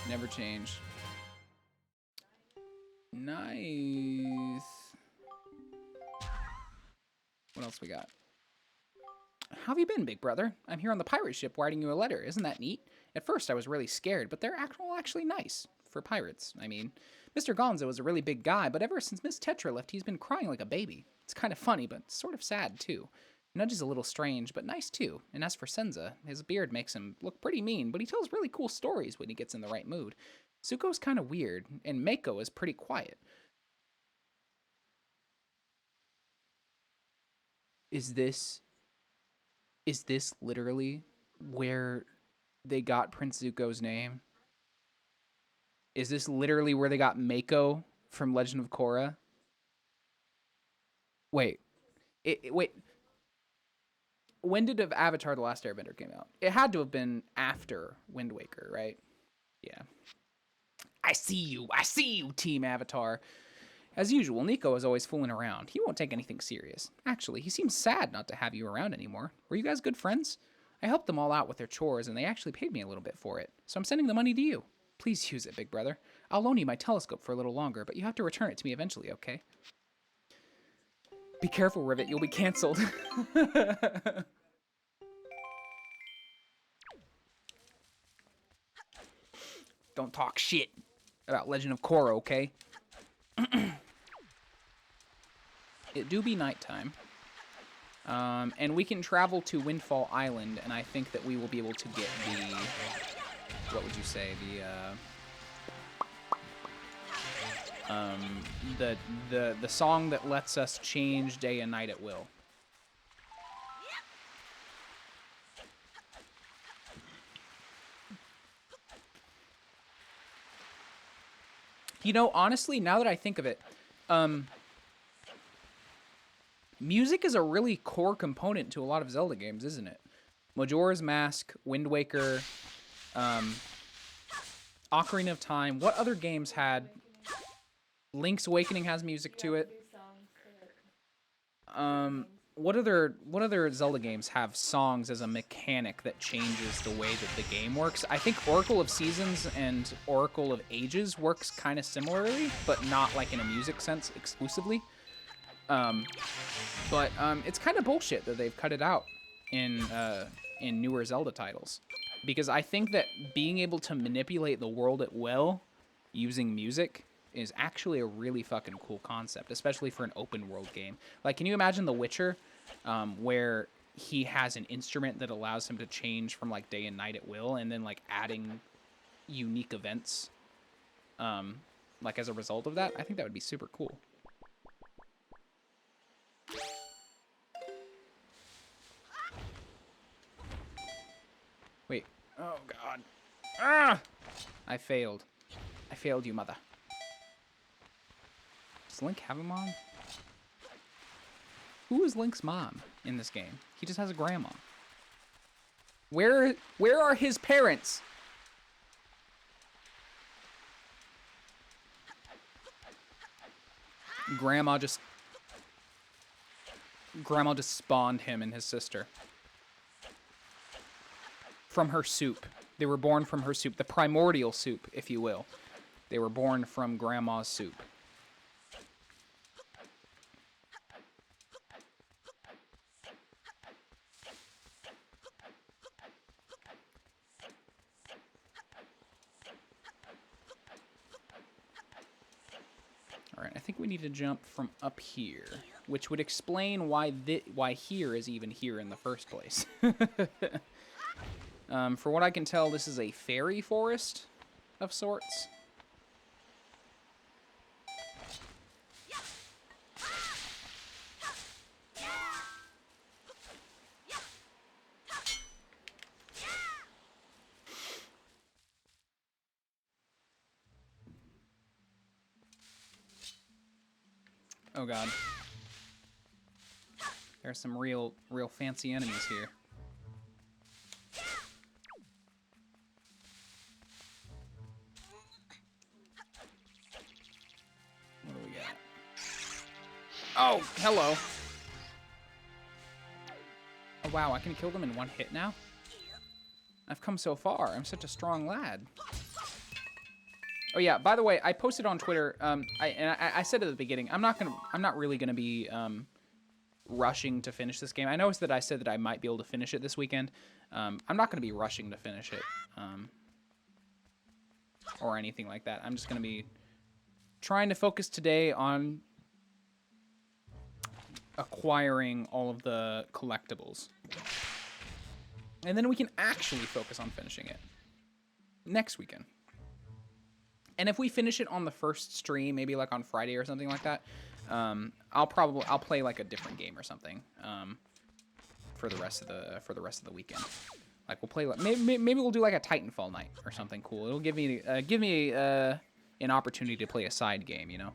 Never change. Nice. What else we got? How have you been, big brother? I'm here on the pirate ship writing you a letter. Isn't that neat? At first, I was really scared, but they're actually nice. For pirates, I mean. Mr. Gonzo is a really big guy, but ever since Miss Tetra left, he's been crying like a baby. It's kind of funny, but sort of sad, too. Nudge is a little strange, but nice, too. And as for Senza, his beard makes him look pretty mean, but he tells really cool stories when he gets in the right mood. Zuko's kind of weird, and Mako is pretty quiet. Is this literally where they got Prince Zuko's name? Is this literally where they got Mako from Legend of Korra? Wait. Wait. When did Avatar The Last Airbender came out? It had to have been after Wind Waker, right? Yeah. I see you, Team Avatar. As usual, Nico is always fooling around. He won't take anything serious. Actually, he seems sad not to have you around anymore. Were you guys good friends? I helped them all out with their chores, and they actually paid me a little bit for it. So I'm sending the money to you. Please use it, big brother. I'll loan you my telescope for a little longer, but you have to return it to me eventually, okay? Be careful, Rivet. You'll be canceled. Don't talk shit about Legend of Korra, okay? It do be nighttime. And we can travel to Windfall Island, and I think that we will be able to get the... What would you say? The song that lets us change day and night at will. You know, honestly, now that I think of it, music is a really core component to a lot of Zelda games, isn't it? Majora's Mask, Wind Waker, Ocarina of Time. What other games had... Link's Awakening has music to it. What other Zelda games have songs as a mechanic that changes the way that the game works? I think Oracle of Seasons and Oracle of Ages works kind of similarly, but not like in a music sense exclusively. But it's kind of bullshit that they've cut it out in newer Zelda titles, because I think that being able to manipulate the world at will using music is actually a really fucking cool concept, especially for an open world game. Like, can you imagine The Witcher, where he has an instrument that allows him to change from like day and night at will, and then like adding unique events, like as a result of that? I think that would be super cool. Wait. Oh, God. Ah! I failed. I failed you, mother. Does Link have a mom? Who is Link's mom in this game? He just has a grandma. Where are his parents? Grandma just spawned him and his sister. From her soup. They were born from her soup. The primordial soup, if you will. They were born from Grandma's soup. Alright, I think we need to jump from up here, which would explain why here is even here in the first place. For what I can tell, this is a fairy forest of sorts. Oh god. There's some real fancy enemies here. What do we got? Oh, hello. Oh wow, I can kill them in one hit now? I've come so far. I'm such a strong lad. Oh yeah, by the way, I posted on Twitter, I said at the beginning, I'm not really gonna be rushing to finish this game. I noticed that I said that I might be able to finish it this weekend. I'm not gonna be rushing to finish it, or anything like that. I'm just gonna be trying to focus today on acquiring all of the collectibles. And then we can actually focus on finishing it next weekend. And if we finish it on the first stream, maybe like on Friday or something like that, I'll play like a different game or something for the rest of the weekend. Like we'll play like maybe we'll do like a Titanfall night or something cool. It'll give me an opportunity to play a side game, you know.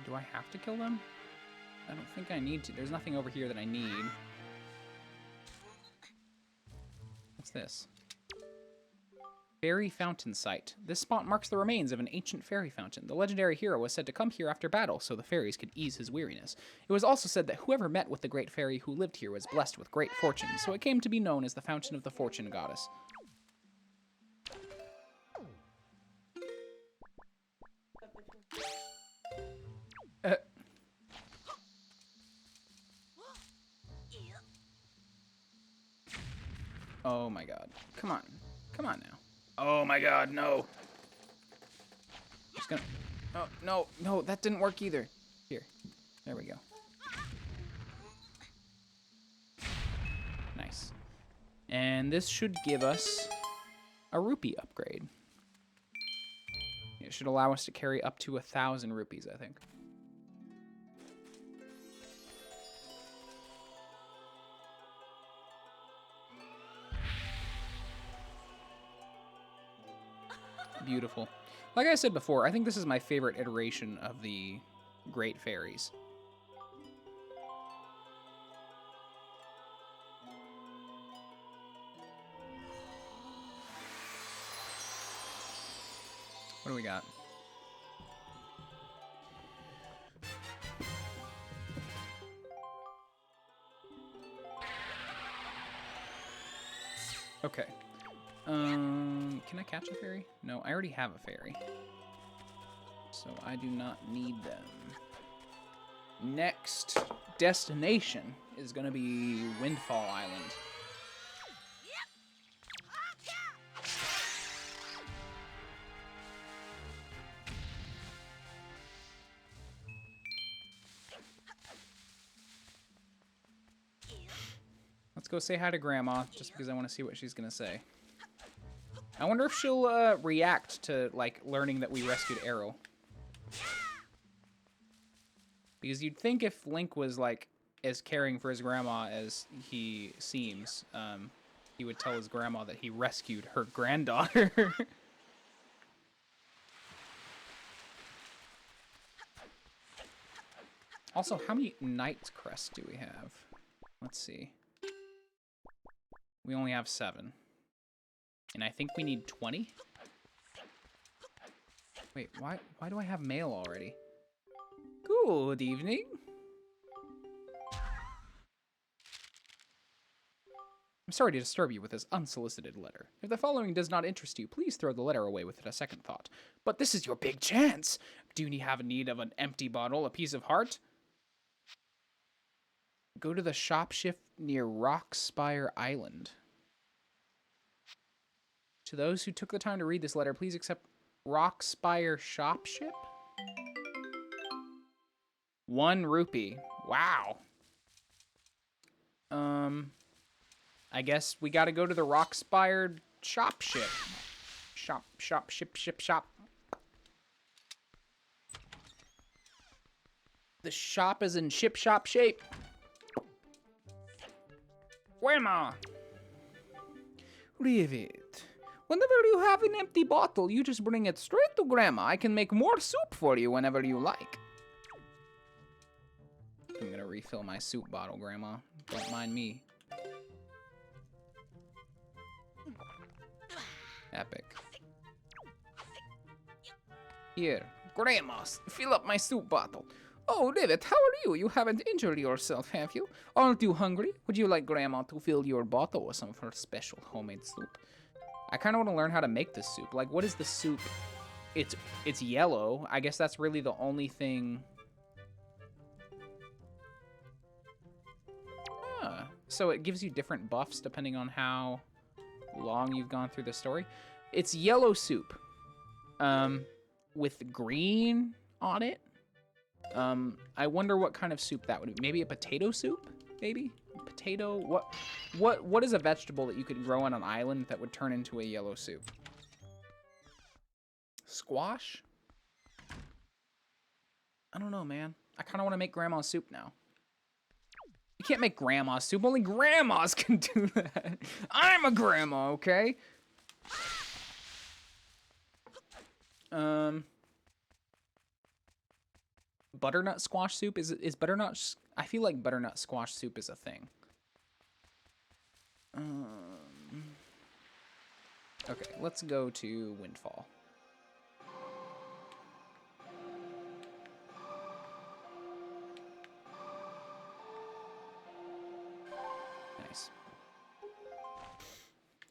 Do I have to kill them? I don't think I need to. There's nothing over here that I need. What's this? Fairy Fountain Site. This spot marks the remains of an ancient fairy fountain. The legendary hero was said to come here after battle so the fairies could ease his weariness. It was also said that whoever met with the great fairy who lived here was blessed with great fortune, so it came to be known as the Fountain of the Fortune Goddess. Oh my god. Come on. Come on now. Oh my god, no. Just gonna... Oh, no. No, that didn't work either. Here. There we go. Nice. And this should give us a rupee upgrade. It should allow us to carry up to 1,000 rupees, I think. Beautiful. Like I said before, I think this is my favorite iteration of the Great Fairies. What do we got? Okay. Can I catch a fairy? No, I already have a fairy. So I do not need them. Next destination is going to be Windfall Island. Let's go say hi to Grandma, just because I want to see what she's going to say. I wonder if she'll react to, like, learning that we rescued Arrow. Because you'd think if Link was, like, as caring for his grandma as he seems, he would tell his grandma that he rescued her granddaughter. Also, how many Knight's Crest do we have? Let's see. We only have 7. And I think we need 20? Wait, why do I have mail already? Good evening. I'm sorry to disturb you with this unsolicited letter. If the following does not interest you, please throw the letter away with a second thought. But this is your big chance. Do you have need of an empty bottle, a piece of heart? Go to the shop shift near Rockspire Island. To those who took the time to read this letter, please accept Rockspire shop ship? 1 rupee. Wow. I guess we gotta go to the Rockspire shop ship. Shop. The shop is in ship shop shape. Grandma! Rivet. Whenever you have an empty bottle, you just bring it straight to Grandma. I can make more soup for you whenever you like. I'm gonna refill my soup bottle, Grandma. Don't mind me. Epic. Here, Grandma, fill up my soup bottle. Oh, Rivet, how are you? You haven't injured yourself, have you? Aren't you hungry? Would you like Grandma to fill your bottle with some of her special homemade soup? I kind of want to learn how to make this soup. Like, what is the soup? It's yellow. I guess that's really the only thing. So it gives you different buffs depending on how long you've gone through the story. It's yellow soup, with green on it. I wonder what kind of soup that would be. Maybe a potato soup? Maybe potato. What is a vegetable that you could grow on an island that would turn into a yellow soup? Squash? I don't know, man. I kind of want to make grandma's soup now. You can't make grandma's soup. Only grandmas can do that. I'm a grandma, okay? Butternut squash soup? Is butternut... I feel like butternut squash soup is a thing. Okay, let's go to Windfall. Nice.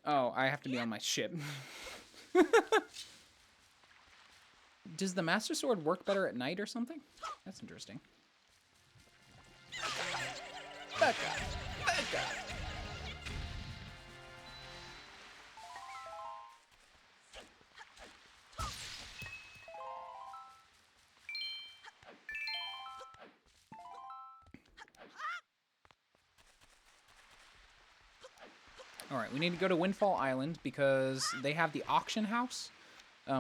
Oh, I have to be on my ship. Does the Master Sword work better at night or something? That's interesting. Becca! Becca! Alright, we need to go to Windfall Island because they have the auction house,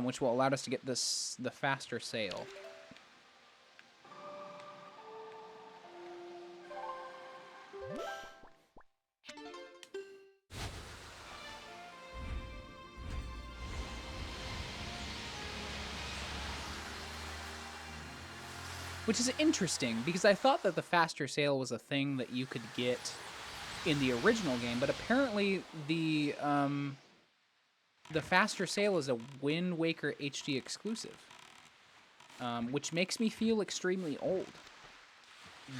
which will allow us to get the faster sail. Which is interesting, because I thought that the faster sail was a thing that you could get in the original game, but apparently the faster sail is a Wind Waker HD exclusive, which makes me feel extremely old,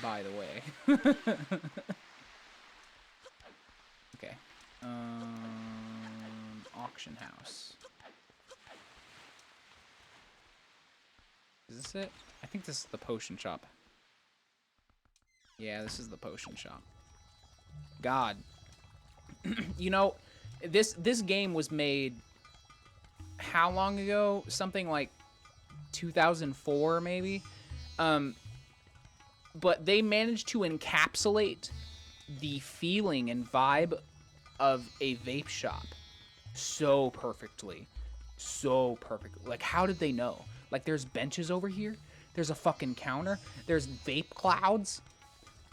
by the way. Okay. Auction house. Is this it? I think this is the potion shop. Yeah, this is the potion shop. God. You know, this game was made how long ago? Something like 2004 maybe. But they managed to encapsulate the feeling and vibe of a vape shop so perfectly. So perfectly. Like, how did they know? Like, there's benches over here. There's a fucking counter. There's vape clouds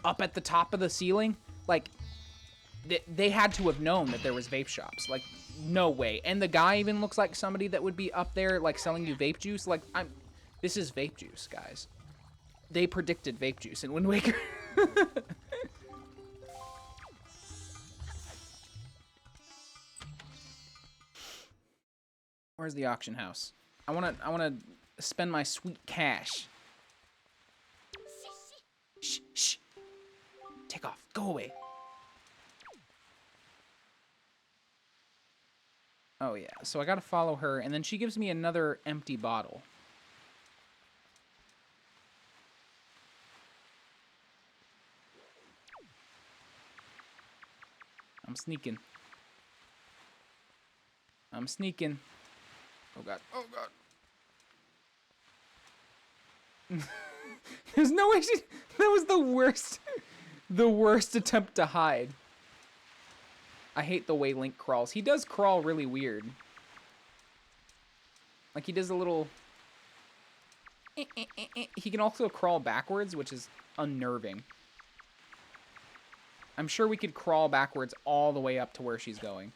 up at the top of the ceiling. Like, they had to have known that there was vape shops. Like, no way. And the guy even looks like somebody that would be up there, like, selling you vape juice. Like, this is vape juice, guys. They predicted vape juice in Wind Waker. Where's the auction house? I wanna spend my sweet cash. Shh, shh. Take off. Go away. Oh, yeah. So I gotta follow her, and then she gives me another empty bottle. I'm sneaking. I'm sneaking. Oh, God. Oh, God. There's no way she... That was the worst... The worst attempt to hide. I hate the way Link crawls. He does crawl really weird. Like, he does a little... He can also crawl backwards, which is unnerving. I'm sure we could crawl backwards all the way up to where she's going.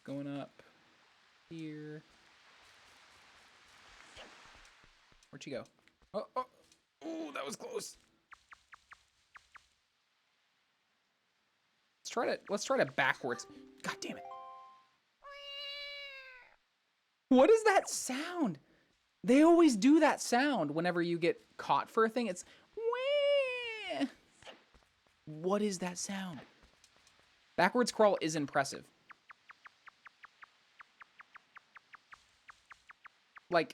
Going up here. Where'd she go? Oh, oh, oh, that was close. Let's try to backwards. God damn it. What is that sound? They always do that sound whenever you get caught for a thing. It's wah. What is that sound? Backwards crawl is impressive. Like,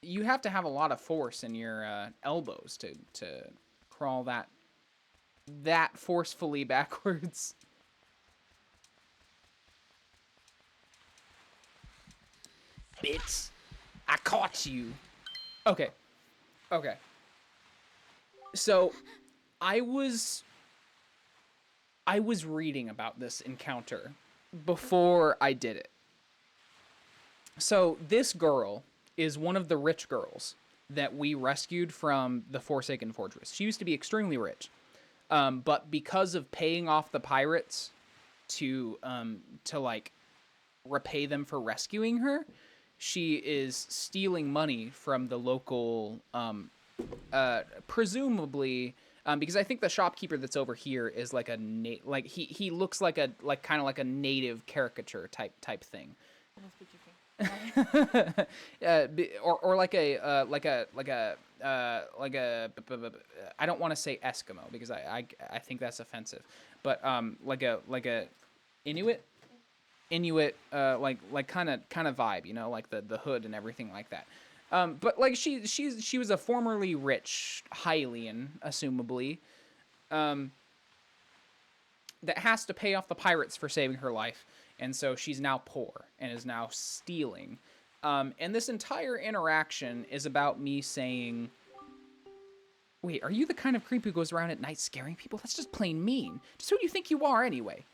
you have to have a lot of force in your elbows to crawl that forcefully backwards. Bitch, I caught you. Okay. Okay. So, I was reading about this encounter before I did it. So, this girl is one of the rich girls that we rescued from the Forsaken Fortress. She used to be extremely rich. But because of paying off the pirates to like repay them for rescuing her, she is stealing money from the local, presumably, because I think the shopkeeper that's over here is like he looks like kind of like a native caricature type thing. Or like a I don't want to say Eskimo because I think that's offensive, but like a Inuit, like kind of vibe, you know, like the hood and everything like that. But like she was a formerly rich Hylian, assumably, that has to pay off the pirates for saving her life, and so she's now poor and is now stealing. And this entire interaction is about me saying, "Wait, are you the kind of creep who goes around at night scaring people? That's just plain mean. Just who do you think you are anyway?"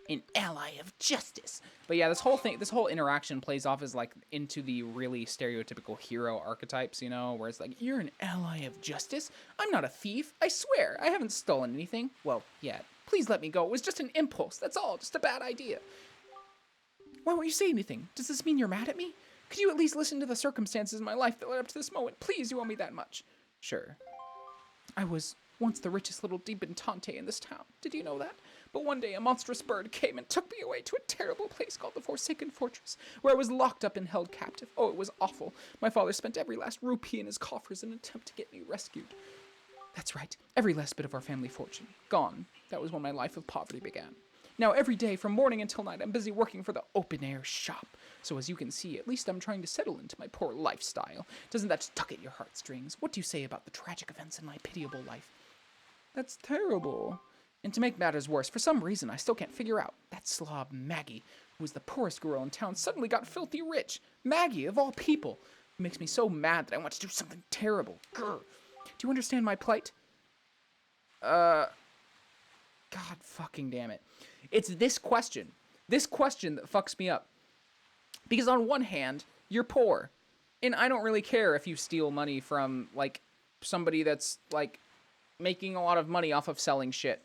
An ally of justice. But yeah, this whole interaction plays off as like into the really stereotypical hero archetypes, you know, where it's like, you're an ally of justice? I'm not a thief. I swear, I haven't stolen anything. Well, yet. Please let me go. It was just an impulse. That's all. Just a bad idea. Why won't you say anything? Does this mean you're mad at me? Could you at least listen to the circumstances in my life that led up to this moment? Please, you owe me that much. Sure. I was once the richest little debutante in this town. Did you know that? But one day a monstrous bird came and took me away to a terrible place called the Forsaken Fortress, where I was locked up and held captive. Oh, it was awful. My father spent every last rupee in his coffers in an attempt to get me rescued. That's right, every last bit of our family fortune. Gone. That was when my life of poverty began. Now every day, from morning until night, I'm busy working for the open-air shop. So as you can see, at least I'm trying to settle into my poor lifestyle. Doesn't that tug at your heartstrings? What do you say about the tragic events in my pitiable life? That's terrible. And to make matters worse, for some reason I still can't figure out, that slob Maggie, who was the poorest girl in town, suddenly got filthy rich. Maggie, of all people. It makes me so mad that I want to do something terrible. Grr. Do you understand my plight? God fucking damn it. It's this question that fucks me up. Because on one hand, you're poor. And I don't really care if you steal money from, like, somebody that's, like, making a lot of money off of selling shit.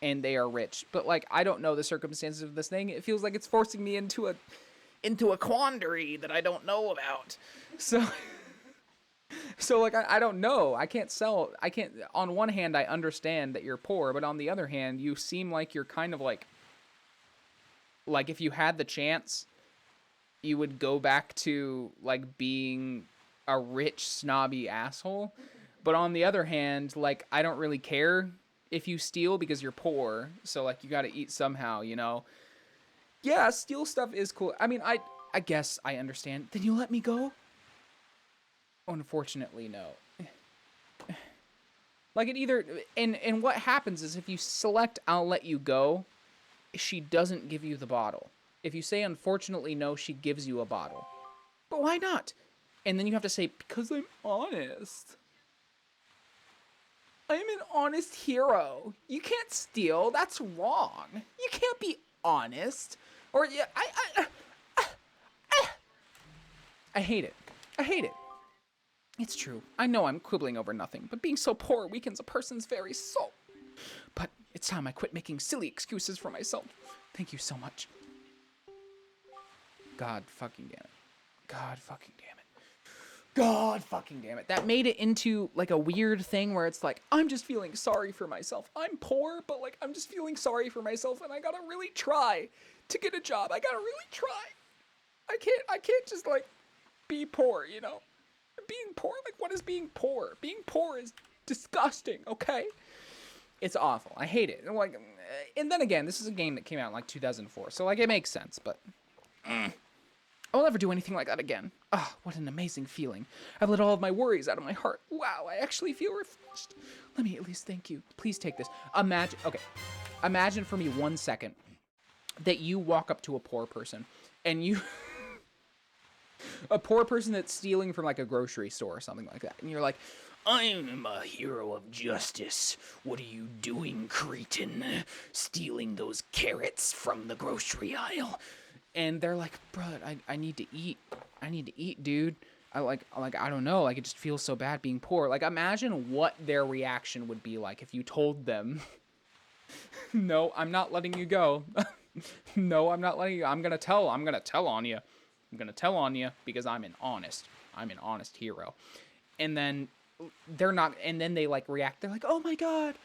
And they are rich. But, like, I don't know the circumstances of this thing. It feels like it's forcing me into a quandary that I don't know about. So like, I don't know. I can't, on one hand, I understand that you're poor, but on the other hand, you seem like you're kind of like if you had the chance, you would go back to, like, being a rich, snobby asshole. But on the other hand, like, I don't really care if you steal because you're poor, so, like, you gotta eat somehow, you know? Yeah, steal stuff is cool. I mean, I guess I understand. Then you let me go? Unfortunately, no. Like, it either... And what happens is if you select I'll let you go, she doesn't give you the bottle. If you say unfortunately no, she gives you a bottle. But why not? And then you have to say, because I'm honest. I'm an honest hero. You can't steal. That's wrong. You can't be honest. Or yeah, I hate it. I hate it. It's true. I know I'm quibbling over nothing, but being so poor weakens a person's very soul. But it's time I quit making silly excuses for myself. Thank you so much. God fucking damn it. God fucking damn it. God fucking damn it. That made it into like a weird thing where it's like, I'm just feeling sorry for myself. I'm poor, but like I'm just feeling sorry for myself and I gotta really try to get a job. I gotta really try. I can't just like be poor, you know? Being poor, like what is being poor? Being poor is disgusting, okay? It's awful. I hate it. Like, and then again, this is a game that came out in like 2004, so like it makes sense, but I'll never do anything like that again. Ah, what an amazing feeling. I've let all of my worries out of my heart. Wow, I actually feel refreshed. Let me at least thank you. Please take this. Imagine for me 1 second that you walk up to a poor person and you a poor person that's stealing from like a grocery store or something like that. And you're like, I'm a hero of justice. What are you doing, cretin? Stealing those carrots from the grocery aisle. And they're like, bro, I need to eat. I need to eat, dude. I don't know. Like, it just feels so bad being poor. Like, imagine what their reaction would be like if you told them, no, I'm not letting you go. No, I'm not letting you. I'm going to tell on you. I'm going to tell on you because I'm an honest hero. And then they like react. They're like, oh my God,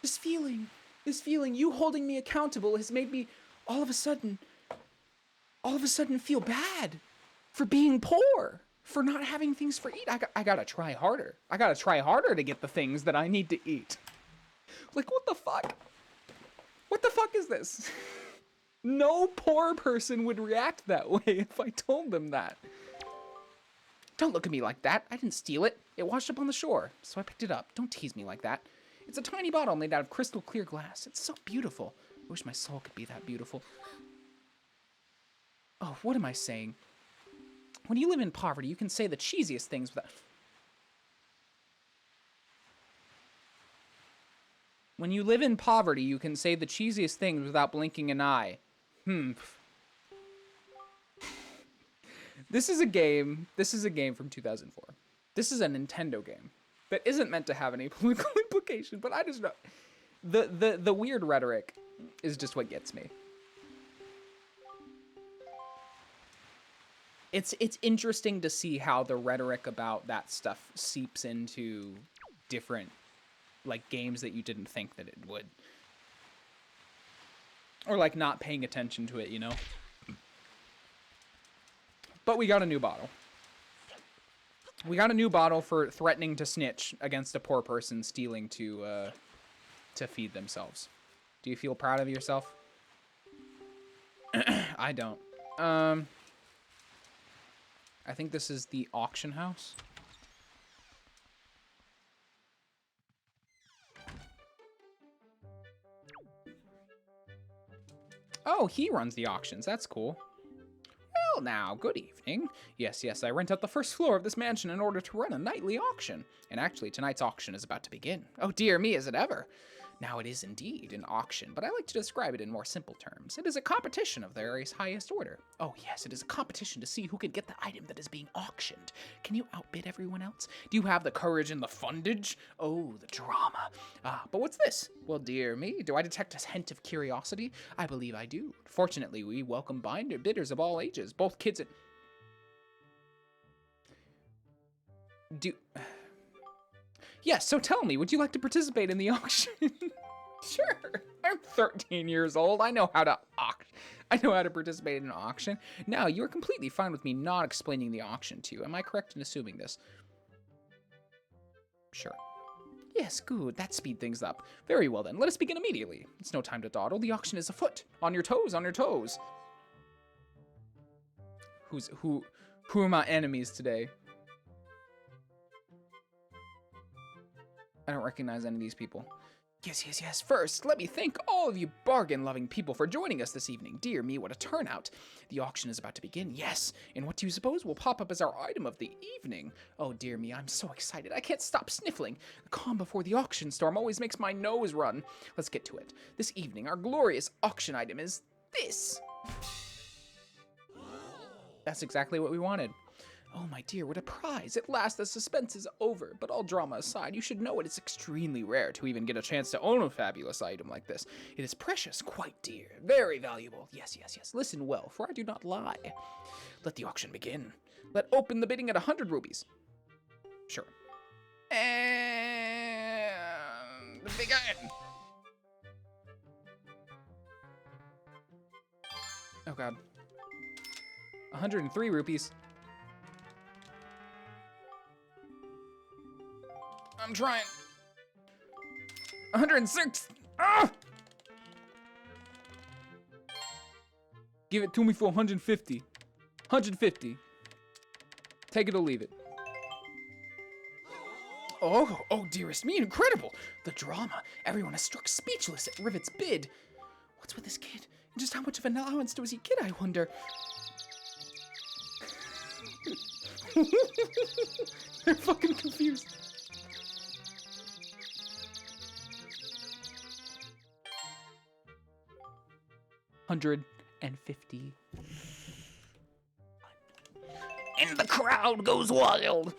this feeling, you holding me accountable has made me all of a sudden feel bad for being poor, for not having things to eat. I gotta try harder. I gotta try harder to get the things that I need to eat. Like, what the fuck? What the fuck is this? No poor person would react that way if I told them that. Don't look at me like that. I didn't steal it. It washed up on the shore, so I picked it up. Don't tease me like that. It's a tiny bottle made out of crystal clear glass. It's so beautiful. I wish my soul could be that beautiful. Oh, what am I saying? When you live in poverty, you can say the cheesiest things without... When you live in poverty, you can say the cheesiest things without blinking an eye. This is a game from 2004. This is a Nintendo game that isn't meant to have any political implication, but I just know... The weird rhetoric is just what gets me. It's interesting to see how the rhetoric about that stuff seeps into different, like, games that you didn't think that it would. Or, like, not paying attention to it, you know? But we got a new bottle. We got a new bottle for threatening to snitch against a poor person stealing to feed themselves. Do you feel proud of yourself? I don't. I think this is the auction house. Oh, he runs the auctions. That's cool. Well, now, good evening. Yes, I rent out the first floor of this mansion in order to run a nightly auction. And actually, tonight's auction is about to begin. Oh, dear me, is it ever? Now, it is indeed an auction, but I like to describe it in more simple terms. It is a competition of the very highest order. Oh, yes, it is a competition to see who can get the item that is being auctioned. Can you outbid everyone else? Do you have the courage and the fundage? Oh, the drama. Ah, but what's this? Well, dear me, do I detect a hint of curiosity? I believe I do. Fortunately, we welcome bidders of all ages, both kids and... Yes, so tell me, would you like to participate in the auction? Sure. I'm 13 years old. I know how to participate in an auction. Now, you are completely fine with me not explaining the auction to you. Am I correct in assuming this? Sure. Yes, good. That speed things up. Very well then. Let us begin immediately. It's no time to dawdle. The auction is afoot. On your toes, on your toes. Who are my enemies today? I don't recognize any of these people. Yes. First, let me thank all of you bargain-loving people for joining us this evening. Dear me, what a turnout. The auction is about to begin, yes. And what do you suppose will pop up as our item of the evening? Oh, dear me, I'm so excited. I can't stop sniffling. The calm before the auction storm always makes my nose run. Let's get to it. This evening, our glorious auction item is this. That's exactly what we wanted. Oh, my dear, what a prize. At last, the suspense is over. But all drama aside, you should know it is extremely rare to even get a chance to own a fabulous item like this. It is precious, quite dear, very valuable. Yes, yes, yes. Listen well, for I do not lie. Let the auction begin. Let open the bidding at 100 rupees. Sure. And begin. Oh, God. 103 rupees. I'm trying. 106. Ah! Give it to me for 150. 150. Take it or leave it. Oh, dearest me, incredible. The drama. Everyone is struck speechless at Rivet's bid. What's with this kid? And just how much of an allowance does he get, I wonder? They're fucking confused. $150. And the crowd goes wild.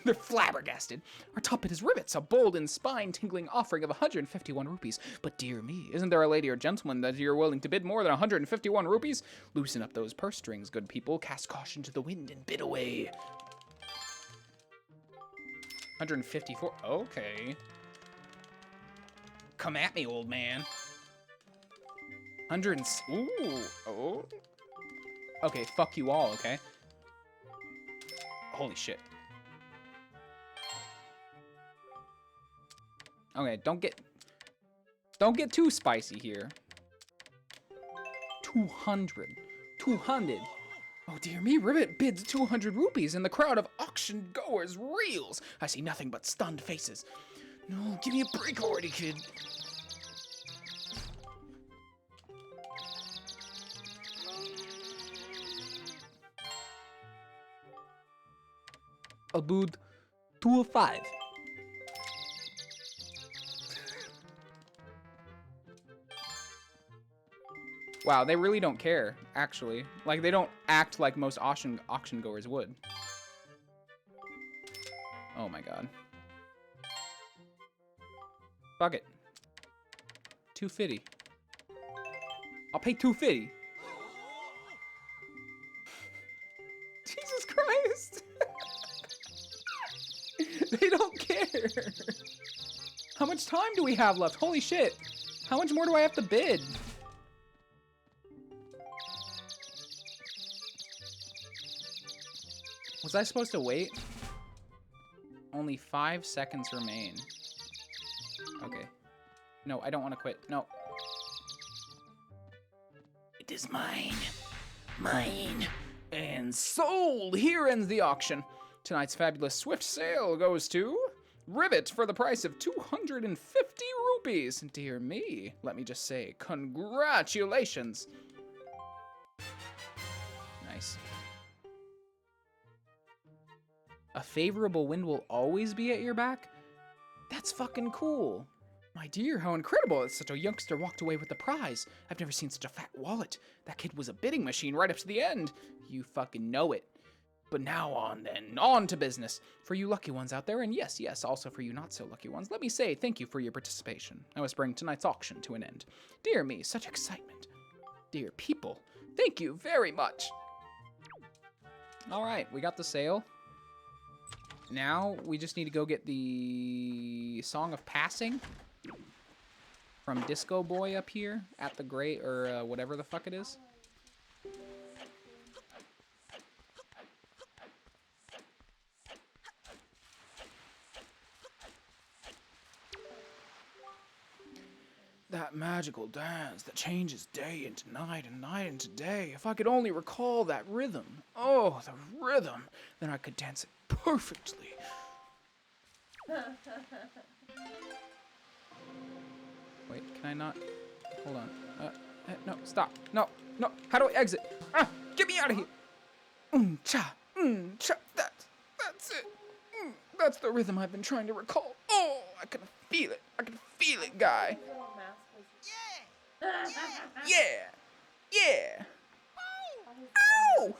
They're flabbergasted. Our top bid is Rivets, a bold and spine-tingling offering of 151 rupees. But dear me, isn't there a lady or gentleman that you're willing to bid more than 151 rupees? Loosen up those purse strings, good people. Cast caution to the wind and bid away. 154. Okay. Come at me, old man. 100. Ooh. Oh. Okay, fuck you all, okay? Holy shit. Okay, don't get too spicy here. 200. 200. Oh dear me, Rivet bids 200 rupees and the crowd of auction goers reels. I see nothing but stunned faces. No, give me a break already, kid. I'll bid 205. Wow, they really don't care, actually. Like, they don't act like most auction goers would. Oh my god. Fuck it. 250. I'll pay 250. Jesus Christ. They don't care. How much time do we have left? Holy shit. How much more do I have to bid? Was I supposed to wait? Only 5 seconds remain. Okay. No, I don't want to quit. No. It is mine. Mine. And sold! Here ends the auction. Tonight's fabulous swift sale goes to Rivet for the price of 250 rupees. Dear me, let me just say congratulations. Nice. A favorable wind will always be at your back? That's fucking cool. My dear, how incredible that such a youngster walked away with the prize. I've never seen such a fat wallet. That kid was a bidding machine right up to the end. You fucking know it. But now on then, on to business. For you lucky ones out there, and yes, also for you not so lucky ones, let me say thank you for your participation. I must bring tonight's auction to an end. Dear me, such excitement. Dear people, thank you very much. All right, we got the sale. Now we just need to go get the Song of Passing from Disco Boy up here at the great, or whatever the fuck it is. That magical dance that changes day into night and night into day. If I could only recall that rhythm. Oh, the rhythm. Then I could dance it perfectly. Wait, can I not? Hold on. No, stop. No. How do I exit? Ah, get me out of here. Cha. That's it. That's the rhythm I've been trying to recall. Oh, I can feel it. Guy. Yeah. Ow!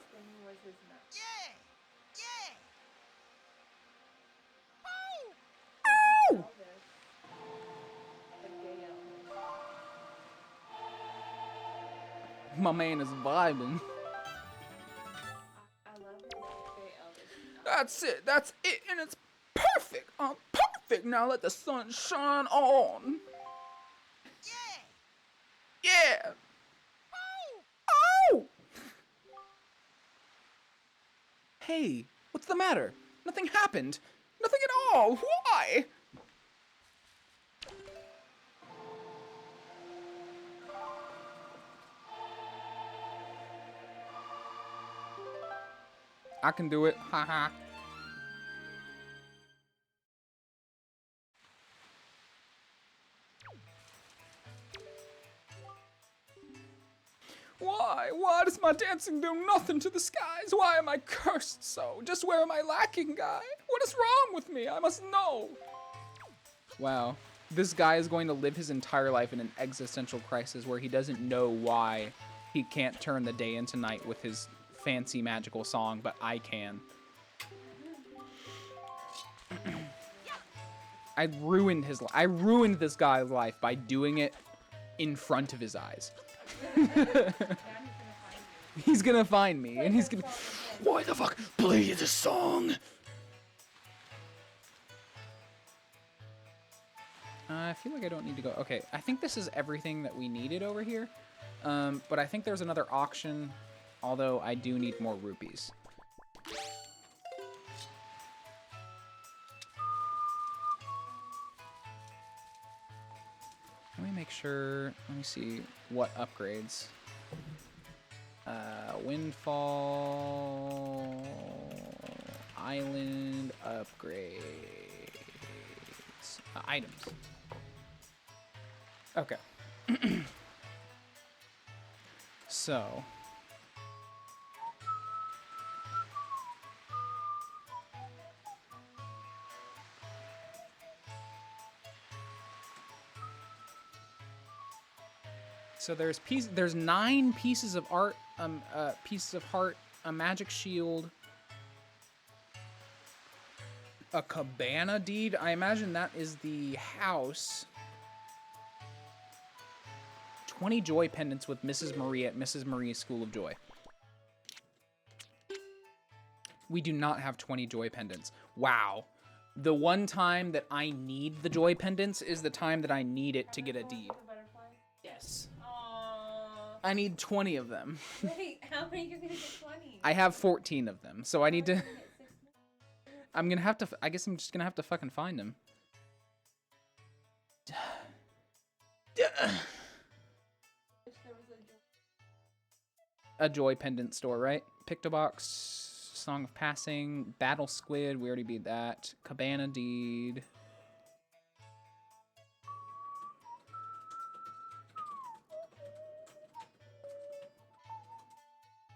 My man is vibing. I love his very Elvis. That's it. That's it. And it's perfect. I'm perfect. Now let the sun shine on. Yeah. Oh. Hey, what's the matter? Nothing happened. Nothing at all. Why? I can do it. Haha. Why? Why does my dancing do nothing to the skies? Why am I cursed so? Just where am I lacking, guy? What is wrong with me? I must know. Wow. This guy is going to live his entire life in an existential crisis where he doesn't know why he can't turn the day into night with his fancy magical song, but I can. I ruined this guy's life by doing it in front of his eyes. He's gonna find me, and he's gonna. Why the fuck? Play the song. I feel like I don't need to go. Okay, I think this is everything that we needed over here. But I think there's another auction, although I do need more rupees. Let me make sure. Let me see what upgrades. Windfall. Island upgrades. Items. Okay. So. So there's 9 pieces of art, pieces of heart, a magic shield, a cabana deed. I imagine that is the house. 20 joy pendants with Mrs. Marie at Mrs. Marie's School of Joy. We do not have 20 joy pendants. Wow. The one time that I need the joy pendants is the time that I need it to get a deed. Yes. I need 20 of them. Wait, how many are you gonna get 20? I have 14 of them, so I need to... I'm gonna have to... I guess I'm just gonna have to fucking find them. A joy pendant store, right? Pictobox, Song of Passing, Battle Squid, we already beat that. Cabana Deed.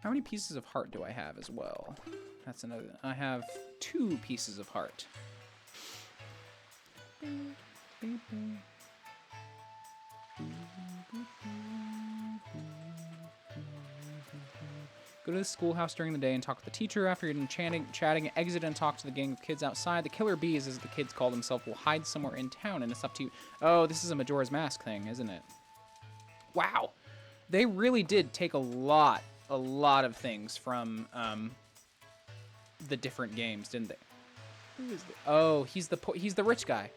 How many pieces of heart do I have as well? That's another. I have 2 pieces of heart. Go to the schoolhouse during the day and talk to the teacher. After you're done chatting, exit and talk to the gang of kids outside. The killer bees, as the kids call themselves, will hide somewhere in town, and it's up to you. Oh, this is a Majora's Mask thing, isn't it? Wow. They really did take a lot of things from the different games, didn't they? Who is oh, he's the rich guy.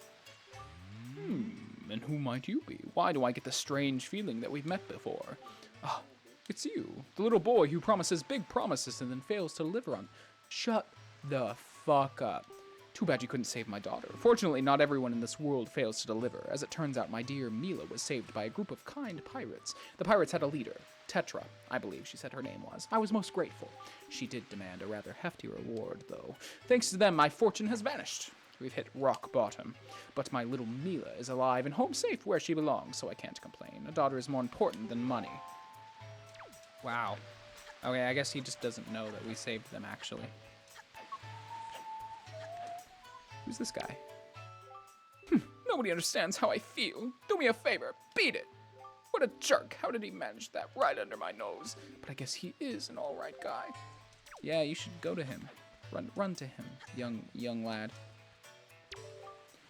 And who might you be? Why do I get the strange feeling that we've met before? Oh, it's you, the little boy who promises big promises and then fails to deliver on. Shut the fuck up. Too bad you couldn't save my daughter. Fortunately, not everyone in this world fails to deliver. As it turns out, my dear Mila was saved by a group of kind pirates. The pirates had a leader, Tetra, I believe she said her name was. I was most grateful. She did demand a rather hefty reward, though. Thanks to them, my fortune has vanished. We've hit rock bottom. But my little Mila is alive and home safe where she belongs, so I can't complain. A daughter is more important than money. Wow. Okay, I guess he just doesn't know that we saved them, actually. Who's this guy? Nobody understands how I feel. Do me a favor, beat it. What a jerk. How did he manage that right under my nose? But I guess he is an alright guy. Yeah, you should go to him. Run to him, young lad.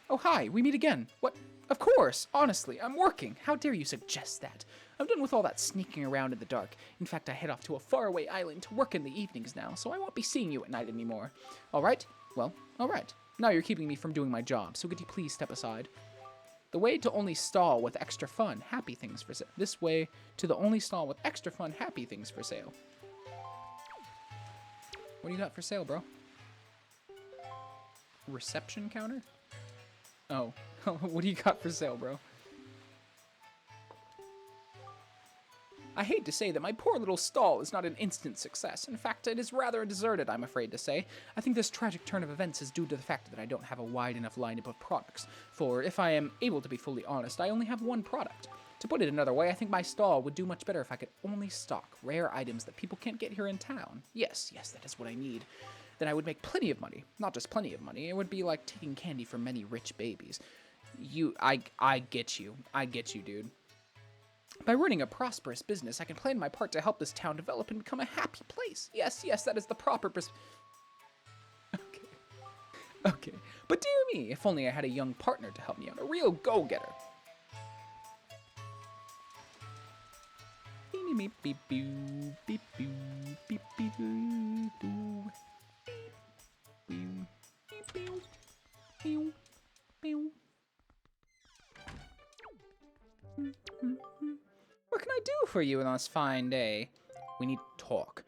Oh, hi, we meet again. What Of course, honestly, I'm working. How dare you suggest that? I'm done with all that sneaking around in the dark. In fact, I head off to a faraway island to work in the evenings now, so I won't be seeing you at night anymore. All right? Well, all right. Now you're keeping me from doing my job, so could you please step aside? The way to only stall with extra fun, happy things for sale. This way to the only stall with extra fun, happy things for sale. What do you got for sale, bro? Reception counter? Oh, what do you got for sale, bro? I hate to say that my poor little stall is not an instant success. In fact, it is rather deserted, I'm afraid to say. I think this tragic turn of events is due to the fact that I don't have a wide enough lineup of products. For if I am able to be fully honest, I only have one product. To put it another way, I think my stall would do much better if I could only stock rare items that people can't get here in town. Yes, that is what I need. Then I would make plenty of money. Not just plenty of money. It would be like taking candy from many rich babies. I get you. I get you, dude. By running a prosperous business, I can play my part to help this town develop and become a happy place. Yes, that is the proper Okay. But dear me, if only I had a young partner to help me out. A real go-getter. Beep beep beep beep beep beep beep beep What can I do for you on this fine day? We need to talk.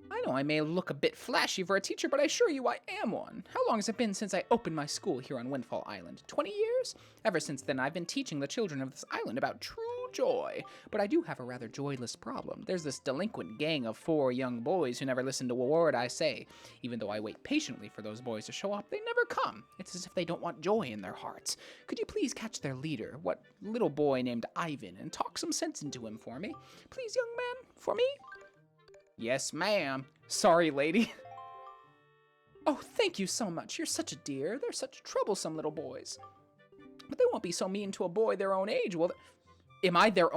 I know I may look a bit flashy for a teacher, but I assure you I am one. How long has it been since I opened my school here on Windfall Island? 20 years? Ever since then, I've been teaching the children of this island about true joy. But I do have a rather joyless problem. There's this delinquent gang of 4 young boys who never listen to a word I say. Even though I wait patiently for those boys to show up, they never come. It's as if they don't want joy in their hearts. Could you please catch their leader, what little boy named Ivan, and talk some sense into him for me? Please, young man, for me? Yes, ma'am. Sorry, lady. Oh, thank you so much. You're such a dear. They're such troublesome little boys. But they won't be so mean to a boy their own age, will they? Am I their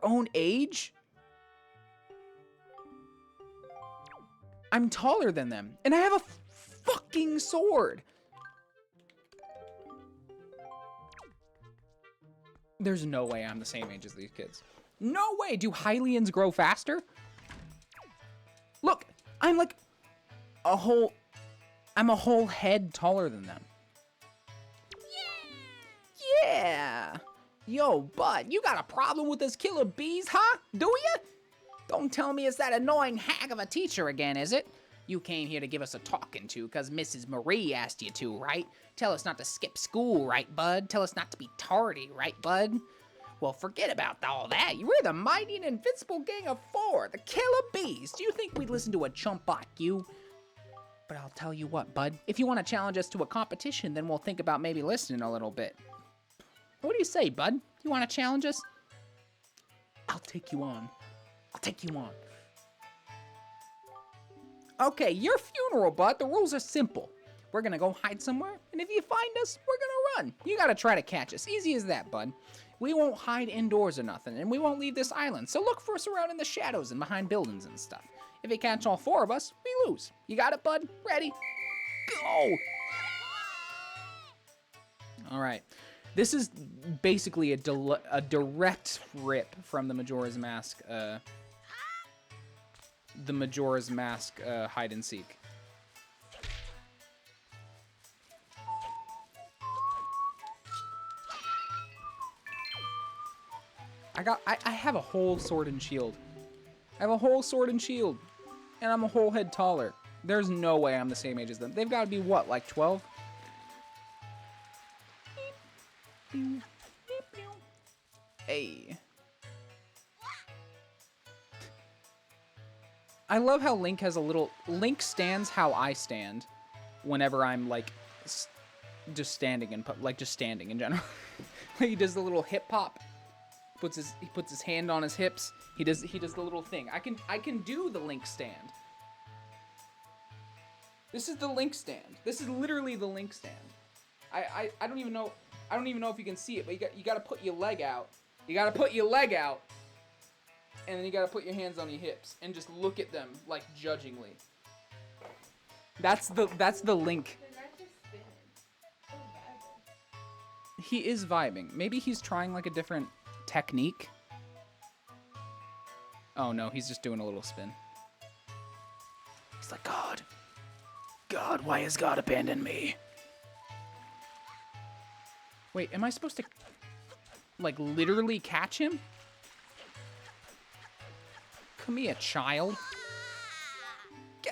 own age? I'm taller than them, and I have a fucking sword. There's no way I'm the same age as these kids. No way! Do Hylians grow faster? Look, I'm like I'm a whole head taller than them. Yeah! Yo, bud, you got a problem with this killer bees, huh? Do ya? Don't tell me it's that annoying hag of a teacher again, is it? You came here to give us a talking to because Mrs. Marie asked you to, right? Tell us not to skip school, right, bud? Tell us not to be tardy, right, bud? Well, forget about all that. We're the mighty and invincible gang of 4, the killer bees. Do you think we'd listen to a chump like you? But I'll tell you what, bud. If you want to challenge us to a competition, then we'll think about maybe listening a little bit. What do you say, bud? You want to challenge us? I'll take you on. Okay, your funeral, bud. The rules are simple. We're gonna go hide somewhere, and if you find us, we're gonna run. You gotta try to catch us. Easy as that, bud. We won't hide indoors or nothing, and we won't leave this island, so look for us around in the shadows and behind buildings and stuff. If you catch all 4 of us, we lose. You got it, bud? Ready? Go! All right. This is basically a direct rip from the Majora's Mask, hide and seek. I have a whole sword and shield. And I'm a whole head taller. There's no way I'm the same age as them. They've got to be what, like 12? Hey. I love how Link has a little... Link stands how I stand whenever I'm, like, just standing in general. He does the little hip hop. He puts his hand on his hips. He does the little thing. I can do the Link stand. This is the Link stand. This is literally the Link stand. I don't even know if you can see it, but you got to put your leg out. You got to put your leg out. And then you got to put your hands on your hips and just look at them like judgingly. That's the Link. He is vibing. Maybe he's trying like a different technique. Oh no, he's just doing a little spin. He's like, God. God, why has God abandoned me? Wait, am I supposed to, like, literally catch him? Come here, child.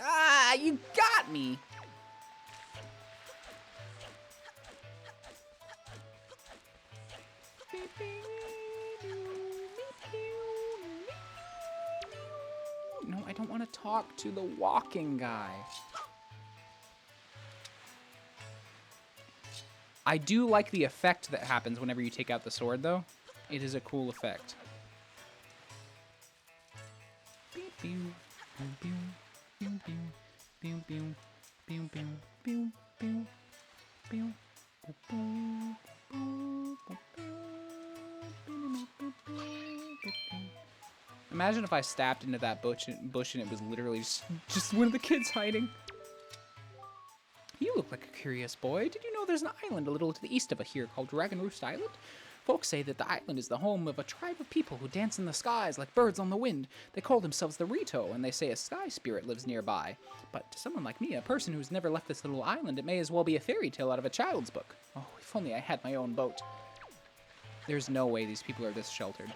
Ah, you got me. No, I don't want to talk to the walking guy. I do like the effect that happens whenever you take out the sword, though. It is a cool effect. Imagine if I stepped into that bush and it was literally just one of the kids hiding. You look like a curious boy. Did you know there's an island a little to the east of here called Roost Island? Folks say that the island is the home of a tribe of people who dance in the skies like birds on the wind. They call themselves the Rito, and they say a sky spirit lives nearby. But to someone like me, a person who's never left this little island, it may as well be a fairy tale out of a child's book. Oh, if only I had my own boat. There's no way these people are this sheltered.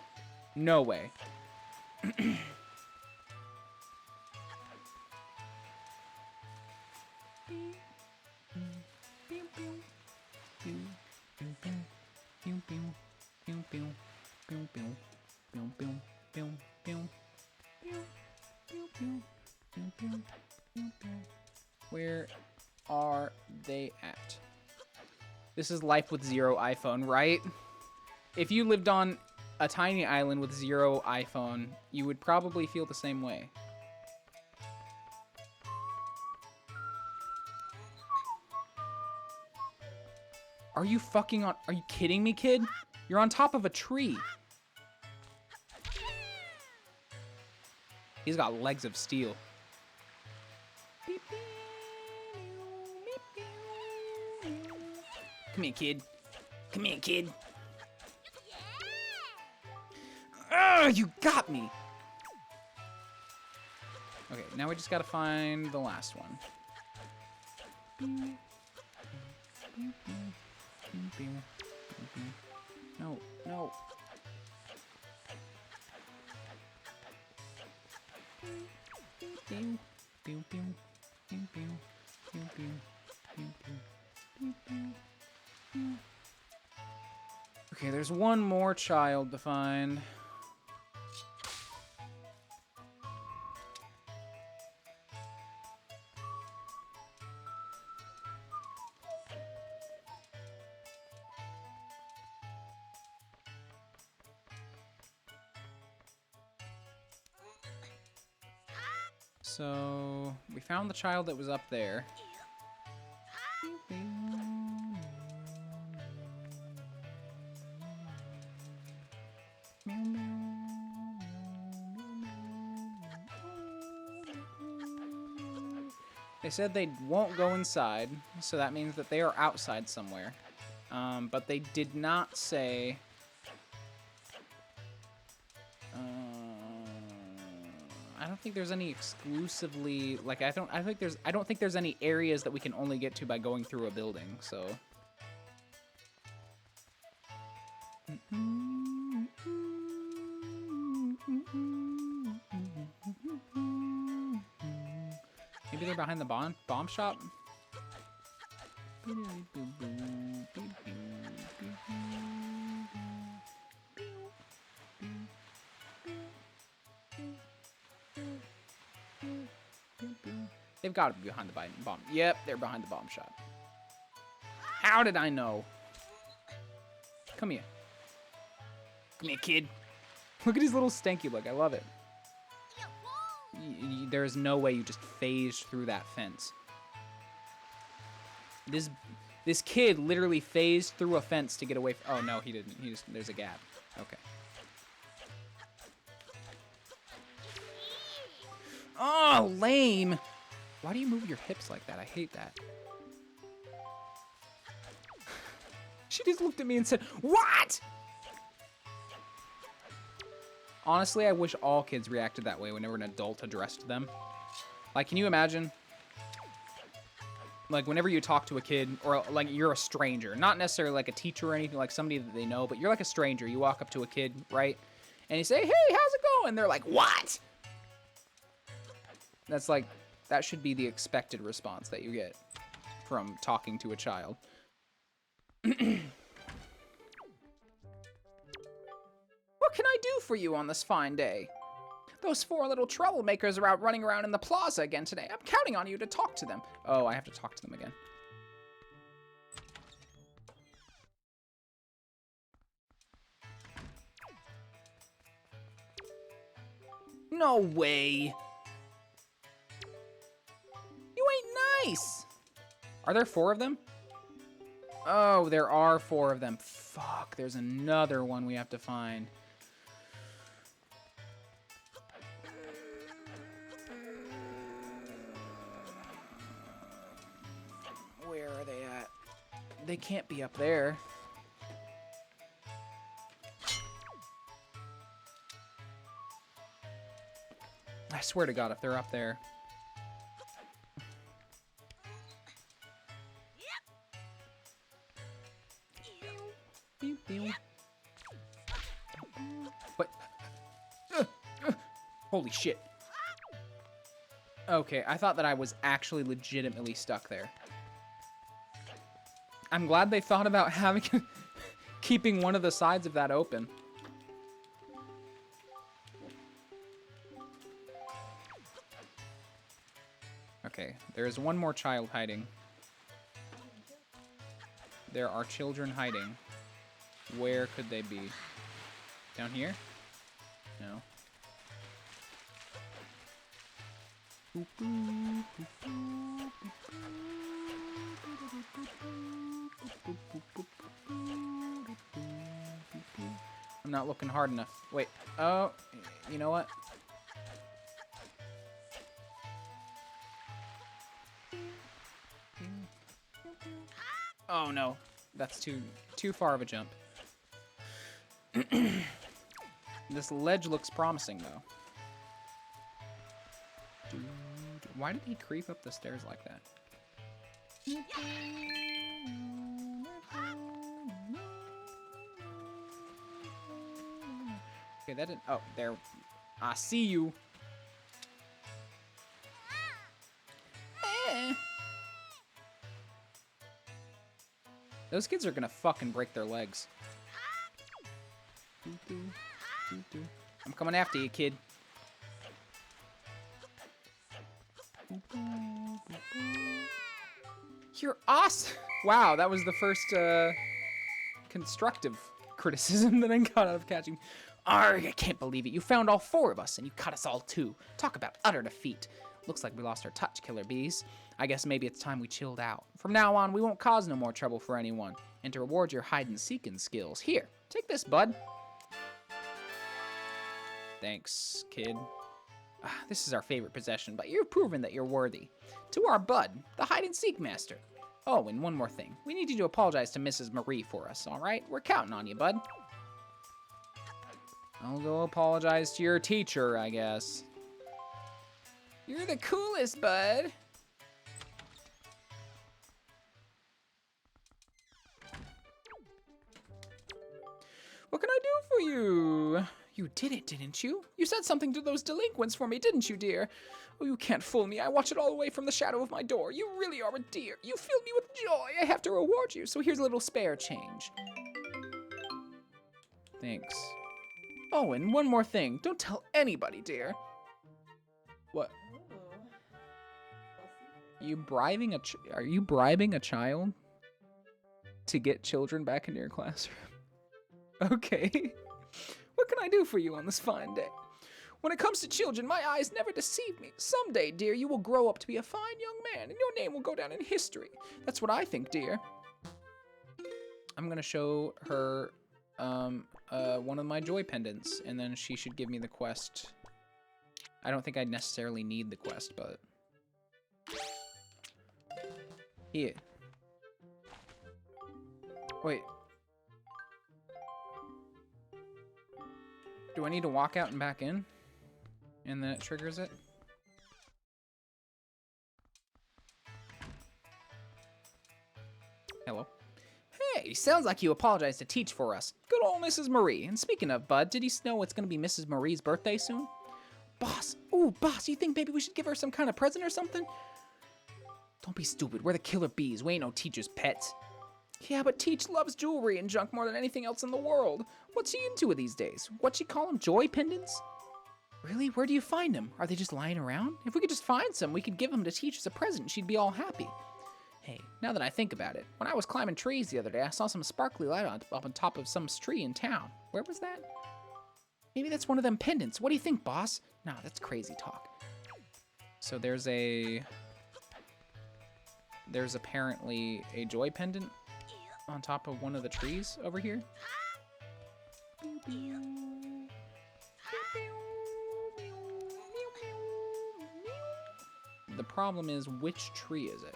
No way. Where are they at? This is life with zero iPhone, right? If you lived on a tiny island with zero iPhone, you would probably feel the same way. Are you kidding me, kid? You're on top of a tree. He's got legs of steel. Come here, kid. Come here, kid. Ugh, you got me. Okay, now we just gotta find the last one. No, no. Okay, there's one more child to find. So, we found the child that was up there. They said they won't go inside, so that means that they are outside somewhere. But they did not say... I don't think there's any exclusively like I don't think there's any areas that we can only get to by going through a building, so maybe they're behind the bomb shop. They've got to be behind the bomb. Yep, they're behind the bomb shop. How did I know? Come here. Come here, kid. Look at his little stanky look. I love it. There's no way you just phased through that fence. This kid literally phased through a fence to get away from... Oh, no, he didn't. There's a gap. Okay. Oh, lame. Why do you move your hips like that? I hate that. She just looked at me and said, "What?" Honestly, I wish all kids reacted that way whenever an adult addressed them. Like, can you imagine? Like, whenever you talk to a kid, or like you're a stranger, not necessarily like a teacher or anything, like somebody that they know, but you're like a stranger. You walk up to a kid, right? And you say, "Hey, how's it going?" They're like, "What?" That's like, that should be the expected response that you get from talking to a child. What can I do for you on this fine day? Those 4 little troublemakers are out running around in the plaza again today. I'm counting on you to talk to them. Oh, I have to talk to them again. No way. You ain't nice. Are there 4 of them? Oh, there are 4 of them. Fuck, there's another one we have to find. Where are they at? They can't be up there. I swear to God, if they're up there. What? Holy shit. Okay, I thought that I was actually legitimately stuck there. I'm glad they thought about having keeping one of the sides of that open. Okay, there is one more child hiding. There are children hiding. Where could they be? Down here? No. I'm not looking hard enough. Wait. Oh, you know what? Oh no, that's too far of a jump. This ledge looks promising though. Why did he creep up the stairs like that? Okay, that didn't. Oh, there. I see you. Those kids are gonna fucking break their legs. I'm coming after you, kid. You're awesome. Wow, that was the first constructive criticism that I got out of catching. Arrgh, I can't believe it. You found all 4 of us, and you cut us all too. Talk about utter defeat. Looks like we lost our touch, killer bees. I guess maybe it's time we chilled out. From now on, we won't cause no more trouble for anyone. And to reward your hide-and-seeking skills, here, take this, bud. Thanks, kid. This is our favorite possession, but you've proven that you're worthy. To our bud, the hide-and-seek master. Oh, and one more thing. We need you to apologize to Mrs. Marie for us, all right? We're counting on you, bud. I'll go apologize to your teacher, I guess. You're the coolest, bud. What can I do for you? You did it, didn't you? You said something to those delinquents for me, didn't you, dear? Oh, you can't fool me. I watch it all away from the shadow of my door. You really are a dear. You fill me with joy. I have to reward you, so here's a little spare change. Thanks. Oh, and one more thing. Don't tell anybody, dear. What? Are you bribing a child to get children back into your classroom? Okay. What can I do for you on this fine day? When it comes to children, my eyes never deceive me. Someday, dear, you will grow up to be a fine young man, and your name will go down in history. That's what I think, dear. I'm gonna show her one of my joy pendants, and then she should give me the quest. I don't think I necessarily need the quest, but... Here. Wait, Do I need to walk out and back in? And then it triggers it? Hello. Hey, sounds like you apologized to Teach for us. Good old Mrs. Marie. And speaking of Bud, did he know it's gonna be Mrs. Marie's birthday soon? Boss. Ooh, boss, you think maybe we should give her some kind of present or something? Don't be stupid. We're the killer bees. We ain't no Teacher's pets. Yeah, but Teach loves jewelry and junk more than anything else in the world. What's she into these days? What'd she call them? Joy pendants? Really? Where do you find them? Are they just lying around? If we could just find some, we could give them to Teach as a present and she'd be all happy. Hey, now that I think about it, when I was climbing trees the other day, I saw some sparkly light up on top of some tree in town. Where was that? Maybe that's one of them pendants. What do you think, boss? Nah, that's crazy talk. So there's apparently a joy pendant on top of one of the trees over here. The problem is, which tree is it?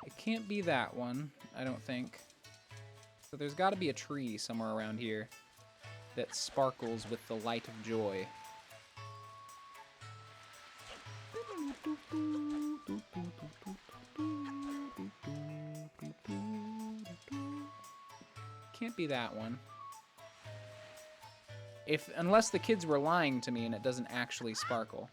It can't be that one, I don't think. So there's got to be a tree somewhere around here that sparkles with the light of joy. Can't be that one. Unless the kids were lying to me and it doesn't actually sparkle.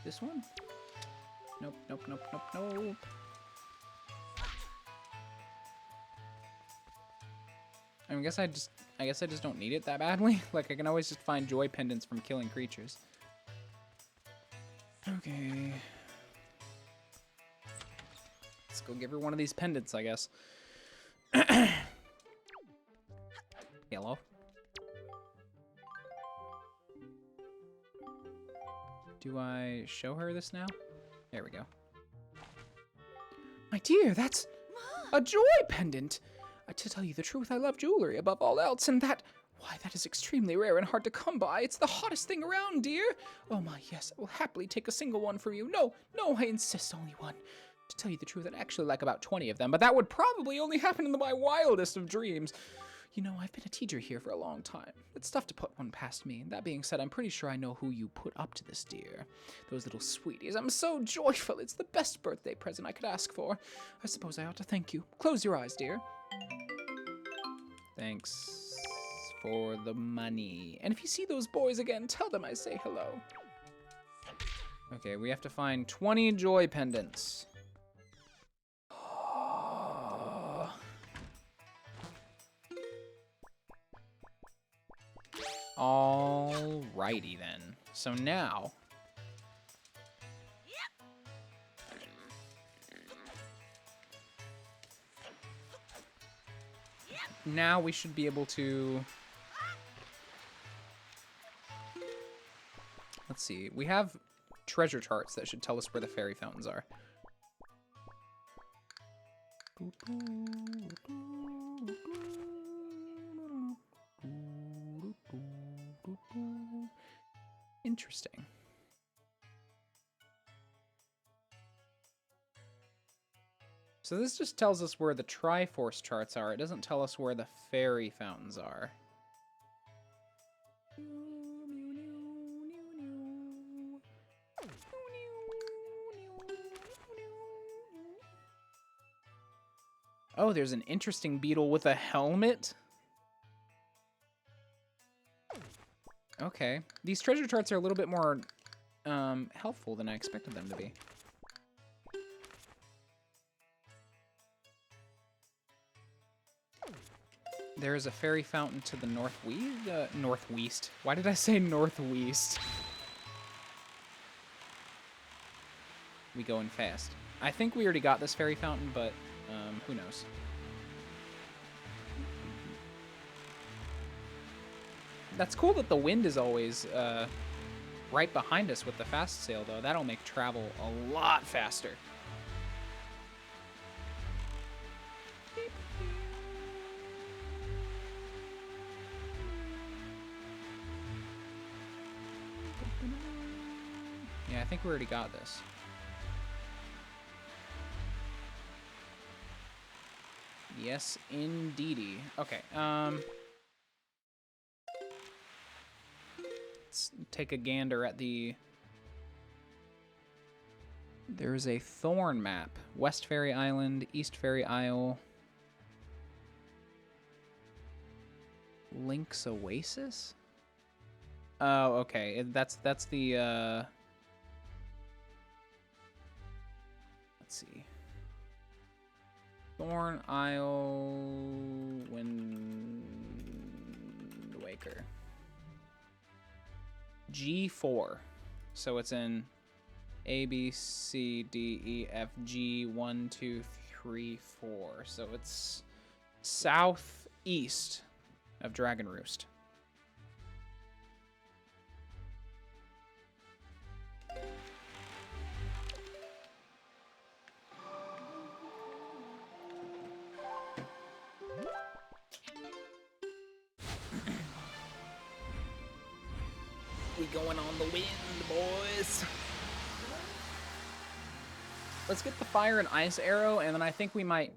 This one? Nope, nope, nope, nope, nope. I mean, I guess I just don't need it that badly. Like, I can always just find joy pendants from killing creatures. Okay. Let's go give her one of these pendants, I guess. Hello? Do I show her this now? There we go. My dear, that's a joy pendant! To tell you the truth, I love jewelry above all else, and that is extremely rare and hard to come by. It's the hottest thing around, dear. Oh my, yes, I will happily take a single one for you. No, I insist, only one. To tell you the truth, I'd actually like about 20 of them, but that would probably only happen in my wildest of dreams. You know, I've been a teacher here for a long time. It's tough to put one past me. That being said, I'm pretty sure I know who you put up to this, dear. Those little sweeties. I'm so joyful. It's the best birthday present I could ask for. I suppose I ought to thank you. Close your eyes, dear. Thanks for the money. And if you see those boys again, tell them I say hello. Okay, we have to find 20 joy pendants. Alrighty then. So now... Now we should be able to... Let's see. We have treasure charts that should tell us where the fairy fountains are. Interesting. So this just tells us where the Triforce charts are. It doesn't tell us where the fairy fountains are. Oh, there's an interesting beetle with a helmet. Okay. These treasure charts are a little bit more helpful than I expected them to be. There is a fairy fountain to the northwest. Why did I say northwest? We going fast. I think we already got this fairy fountain, but who knows? That's cool that the wind is always right behind us with the fast sail, though. That'll make travel a lot faster. Yeah, I think we already got this. Yes, indeedy. Okay, let's take a gander at the... There's a thorn map. West Fairy Island, East Fairy Isle. Link's Oasis? Oh, okay. That's the, let's see. Thorn Isle... Wind Waker. G4. So it's in A, B, C, D, E, F, G, 1, 2, 3, 4. So it's southeast of Dragon Roost. We going on the wind, boys. Let's get the fire and ice arrow, and then I think we might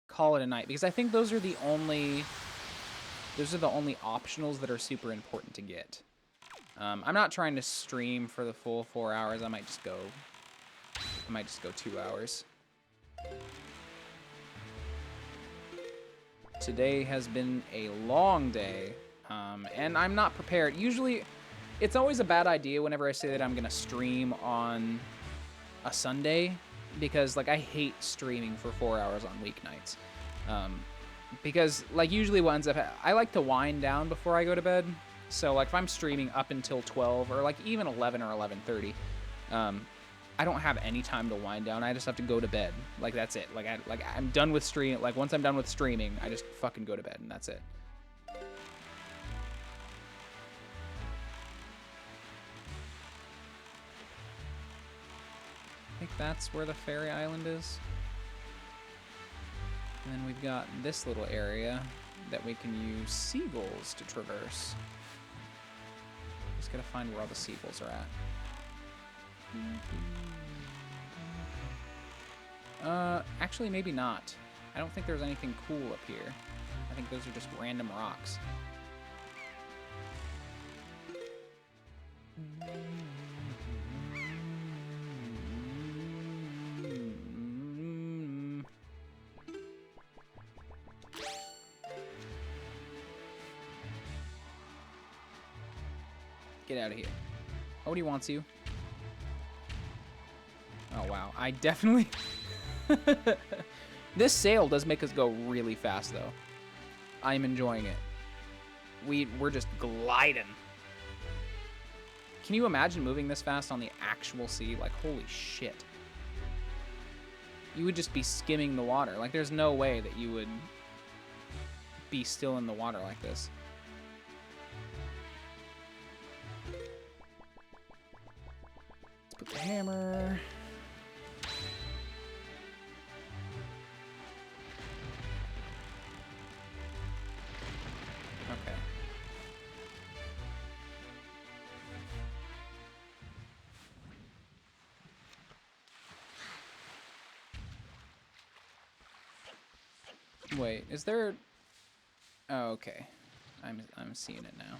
call it a night, because I think those are the only optionals that are super important to get. I'm not trying to stream for the full 4 hours. I might just go 2 hours. Today has been a long day, and I'm not prepared. Usually, it's always a bad idea whenever I say that I'm gonna stream on a Sunday, because like I hate streaming for 4 hours on weeknights. Because like usually what ends up, I like to wind down before I go to bed. So like if I'm streaming up until 12 or like even 11 or 11:30, I don't have any time to wind down. I just have to go to bed. Like that's it. Like I'm done with stream. Like once I'm done with streaming, I just fucking go to bed and that's it. I think that's where the fairy island is. And then we've got this little area that we can use seagulls to traverse. Just gotta find where all the seagulls are at. Actually maybe not. I don't think there's anything cool up here. I think those are just random rocks. Get out of here. Odie wants you. Oh, wow. I definitely... This sail does make us go really fast, though. I'm enjoying it. We're just gliding. Can you imagine moving this fast on the actual sea? Like, holy shit. You would just be skimming the water. Like, there's no way that you would be still in the water like this. Put the hammer. Okay. Wait, is there... Oh, okay. I'm seeing it now.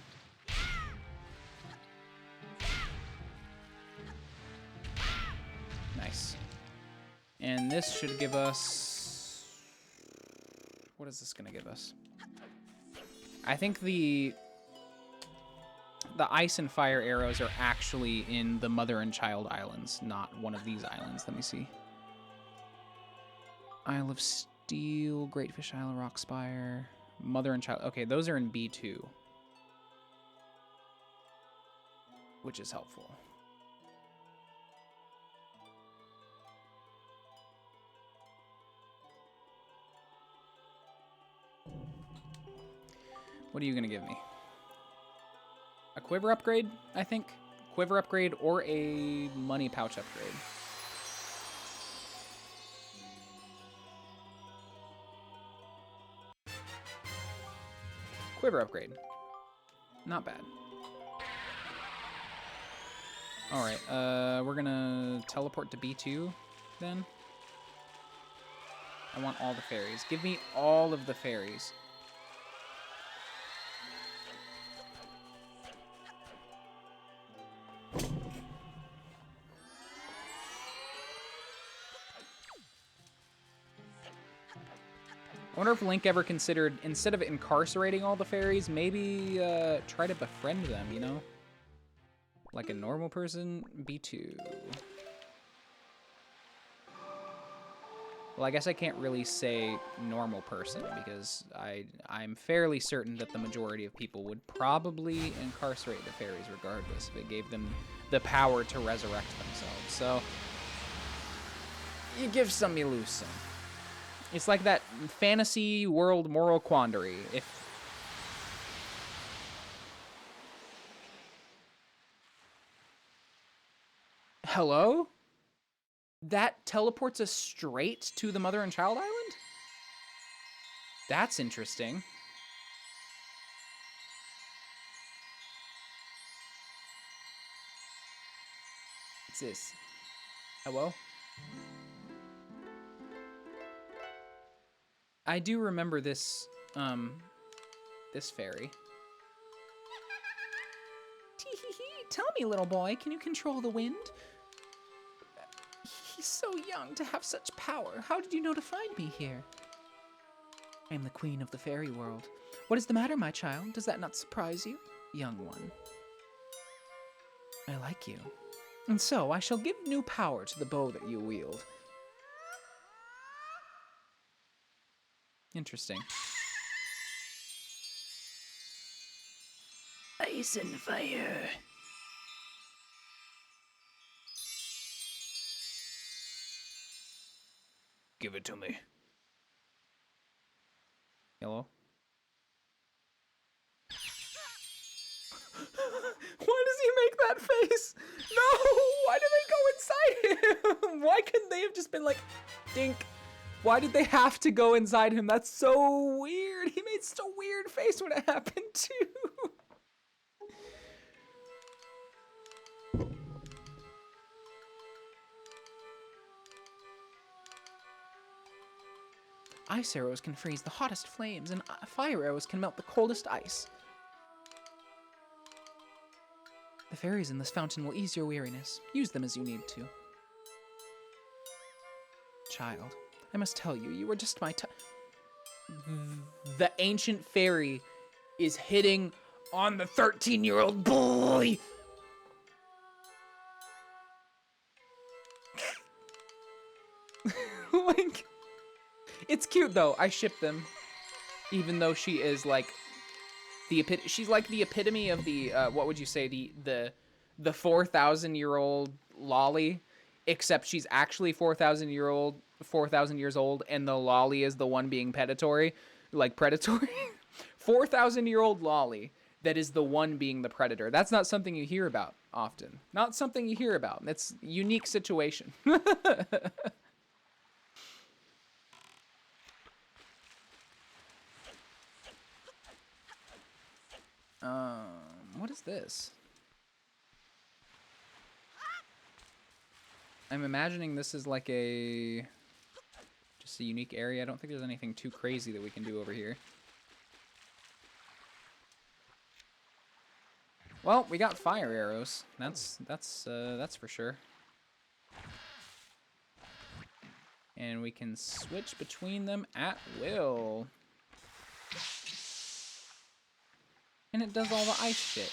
Nice. And this should give us... What is this gonna give us? I think the ice and fire arrows are actually in the Mother and Child Islands, not one of these islands. Let me see. Isle of Steel, Great Fish Isle, Rockspire, Mother and Child. Okay, those are in B2, which is helpful. What are you gonna give me? a quiver upgrade, I think. Quiver upgrade or a money pouch upgrade. Quiver upgrade. Not bad. Alright, we're gonna teleport to B2 then. I want all the fairies. Give me all of the fairies. I wonder if Link ever considered, instead of incarcerating all the fairies, maybe try to befriend them, you know? Like a normal person, B2. Well, I guess I can't really say normal person because I'm fairly certain that the majority of people would probably incarcerate the fairies regardless if it gave them the power to resurrect themselves. So, you give some, you lose some. It's like that fantasy world moral quandary. If hello? That teleports us straight to the Mother and Child Island? That's interesting. What's this? Hello? I do remember this, this fairy. Tee-hee-hee. Tell me, little boy, can you control the wind? He's so young to have such power. How did you know to find me here? I am the queen of the fairy world. What is the matter, my child? Does that not surprise you? Young one. I like you. And so, I shall give new power to the bow that you wield. Interesting. Ice and fire. Give it to me. Hello? Why does he make that face? No! Why do they go inside him? Why couldn't they have just been like, dink? Why did they have to go inside him? That's so weird. He made such a weird face when it happened too. Ice arrows can freeze the hottest flames, and fire arrows can melt the coldest ice. The fairies in this fountain will ease your weariness. Use them as you need to. Child, I must tell you, you are just my The ancient fairy is hitting on the 13-year-old boy! Like, it's cute though. I ship them, even though she is like she's like the epitome of the what would you say, the 4,000-year-old lolly, except she's actually 4,000 years old, and the lolly is the one being predatory, like predatory. 4,000-year-old lolly that is the one being the predator. That's not something you hear about often. Not something you hear about. It's a unique situation. What is this? I'm imagining this is like just a unique area. I don't think there's anything too crazy that we can do over here. Well, we got fire arrows. That's for sure. And we can switch between them at will. And it does all the ice shit.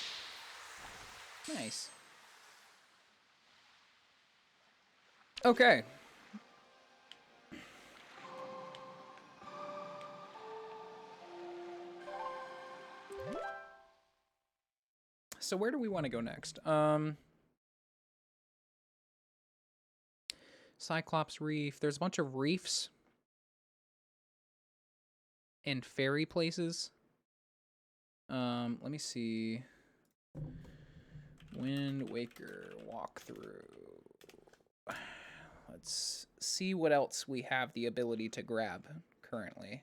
Nice. Okay. So where do we want to go next? Cyclops Reef. There's a bunch of reefs and fairy places. Let me see Wind Waker walkthrough. Let's see what else we have the ability to grab currently.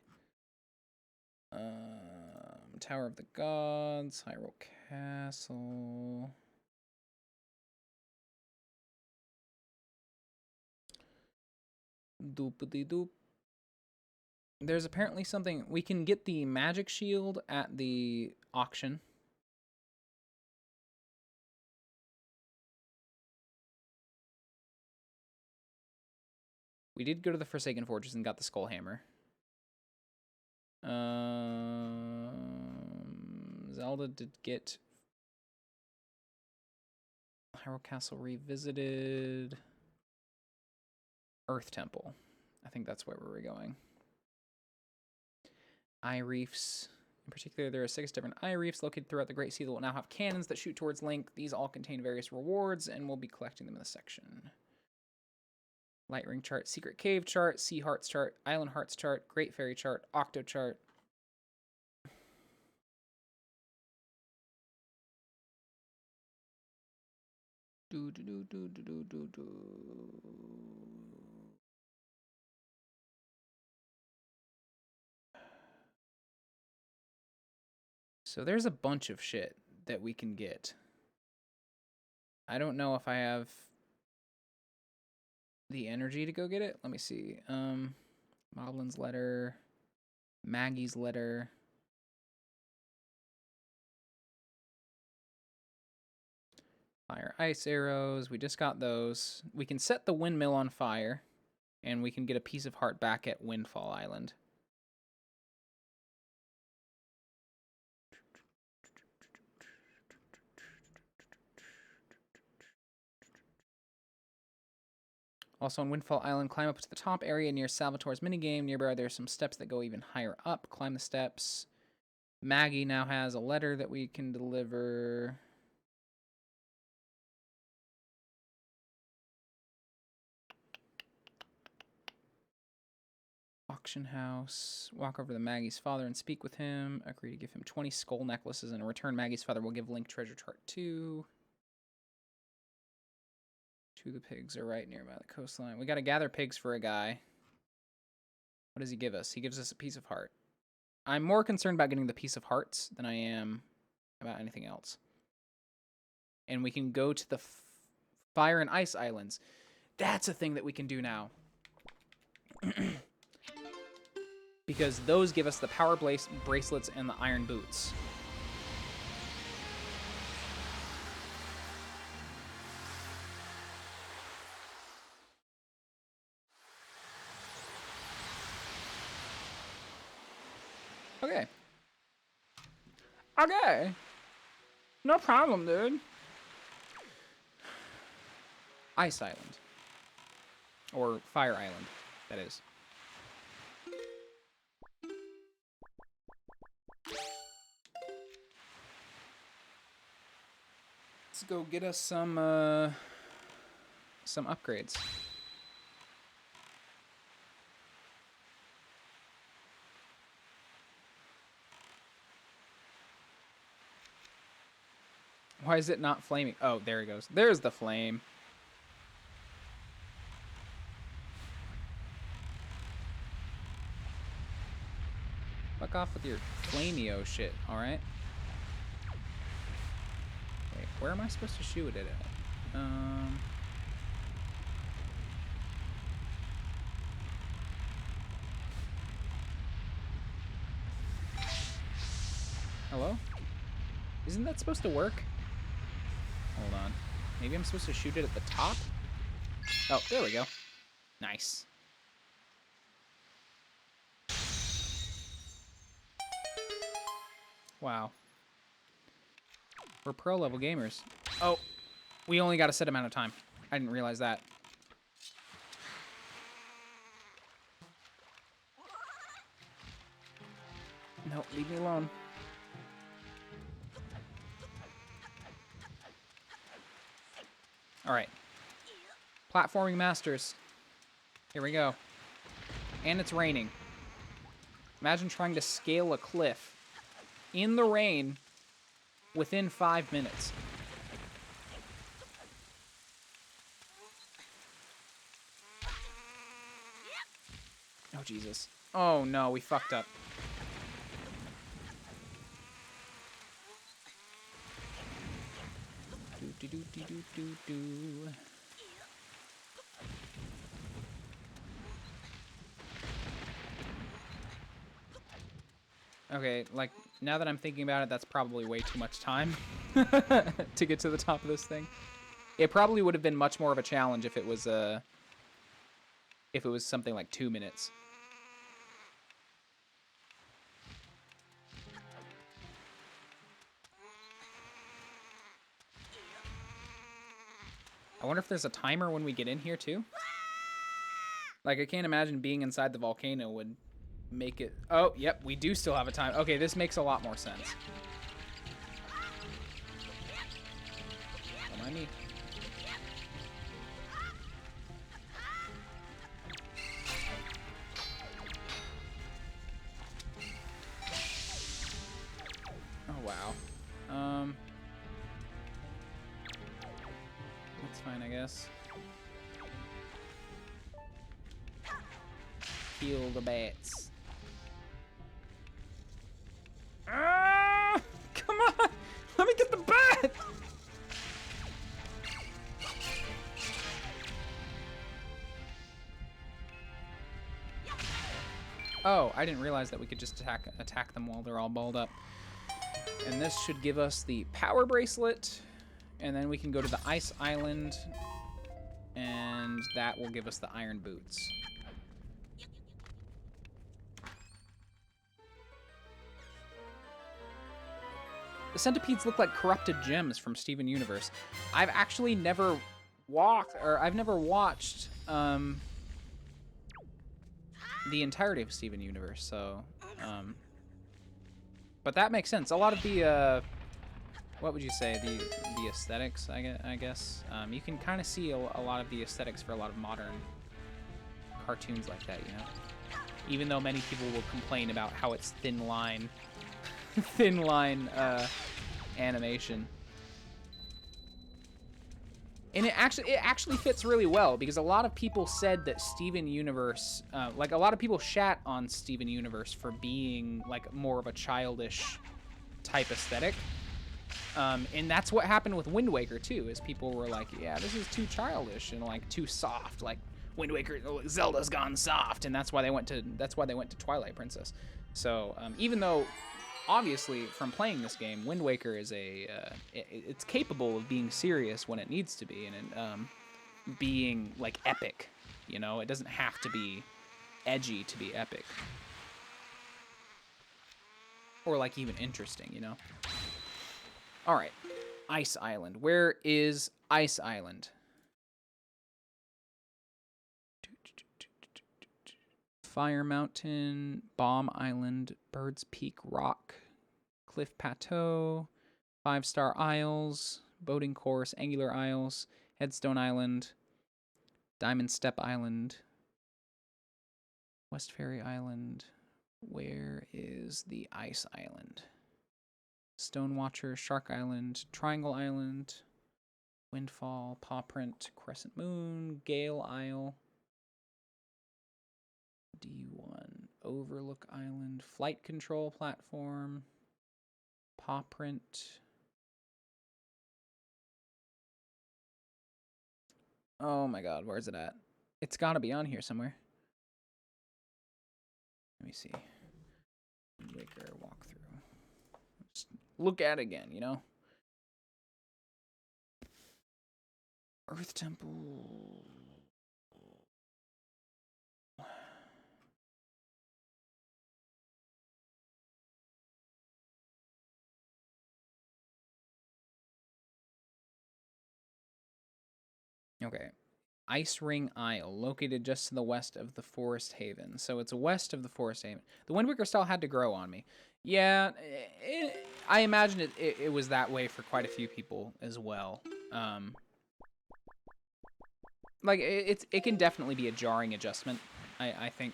Tower of the Gods, Hyrule Castle. Doopity doop. There's apparently something we can get the magic shield at the auction. We did go to the Forsaken Fortress and got the Skull Hammer. Zelda did get Hyrule Castle revisited. Earth Temple. I think that's where we were going. Eye reefs. In particular, there are 6 different eye reefs located throughout the Great Sea that will now have cannons that shoot towards Link. These all contain various rewards, and we'll be collecting them in this section. Light Ring chart, Secret Cave chart, Sea Hearts chart, Island Hearts chart, Great Fairy chart, Octo chart. So there's a bunch of shit that we can get. I don't know if I have the energy to go get it. Let me see. Moblin's letter, Maggie's letter. Fire ice arrows. We just got those. We can set the windmill on fire, and we can get a piece of heart back at Windfall Island. Also on Windfall Island, climb up to the top area near Salvatore's minigame. Nearby, there are some steps that go even higher up. Climb the steps. Maggie now has a letter that we can deliver. Auction house. Walk over to Maggie's father and speak with him. Agree to give him 20 skull necklaces, and in return, Maggie's father will give Link treasure chart 2. 2 of the pigs are right nearby the coastline. We got to gather pigs for a guy. What does he give us? He gives us a piece of heart. I'm more concerned about getting the piece of hearts than I am about anything else. And we can go to the Fire and Ice Islands. That's a thing that we can do now. Because those give us the power bracelets and the iron boots. Okay. Okay. No problem, dude. Ice Island. Or Fire Island, that is. Let's go get us some upgrades. Why is it not flaming? Oh, there it goes. There's the flame. Fuck off with your flameo shit, alright? Wait, where am I supposed to shoot it at? Hello? Isn't that supposed to work? Hold on. Maybe I'm supposed to shoot it at the top? Oh, there we go. Nice. Wow. We're pro level gamers. Oh, we only got a set amount of time. I didn't realize that. No, leave me alone. All right. Platforming masters. Here we go. And it's raining. Imagine trying to scale a cliff in the rain within 5 minutes. Oh, Jesus. Oh, no, we fucked up. Do. Okay, like, now that I'm thinking about it, that's probably way too much time to get to the top of this thing. It probably would have been much more of a challenge if it was something like 2 minutes. I wonder if there's a timer when we get in here, too? Like, I can't imagine being inside the volcano would make it... Oh, yep, we do still have a time. Okay, this makes a lot more sense. Don't mind me. Oh, wow. That's fine, I guess. Heal the bats. Ah! Come on! Let me get the bat! Oh, I didn't realize that we could just attack them while they're all balled up. And this should give us the power bracelet. And then we can go to the ice island. And that will give us the iron boots. The centipedes look like corrupted gems from Steven Universe. I've actually never I've never watched the entirety of Steven Universe, so but that makes sense. A lot of the what would you say, the aesthetics, I guess. You can kind of see a lot of the aesthetics for a lot of modern cartoons like that, you know. Even though many people will complain about how it's thin line animation. And it actually fits really well, because a lot of people said that Steven Universe, like a lot of people shat on Steven Universe for being like more of a childish type aesthetic. And that's what happened with Wind Waker too, is people were like, yeah, this is too childish and like too soft, like Wind Waker, Zelda's gone soft, and that's why they went to Twilight Princess. So even though obviously from playing this game, Wind Waker is it's capable of being serious when it needs to be, and being like epic, you know, it doesn't have to be edgy to be epic, or like even interesting, you know. All right, Ice Island. Where is Ice Island? Fire Mountain, Bomb Island, Bird's Peak Rock, Cliff Plateau, 5-Star Isles, Boating Course, Angular Isles, Headstone Island, Diamond Step Island, West Ferry Island. Where is the Ice Island? Stone Watcher, Shark Island, Triangle Island, Windfall, Paw Print, Crescent Moon, Gale Isle, D1, Overlook Island, Flight Control Platform, Paw Print. Oh my god, where's it at? It's gotta be on here somewhere. Let me see. Waker walkthrough. Just look at it again, you know? Earth Temple. Okay. Ice Ring Isle, located just to the west of the Forest Haven. So it's west of the Forest Haven. The Wind Waker style had to grow on me. Yeah, I imagine it was that way for quite a few people as well. Like, it can definitely be a jarring adjustment, I think.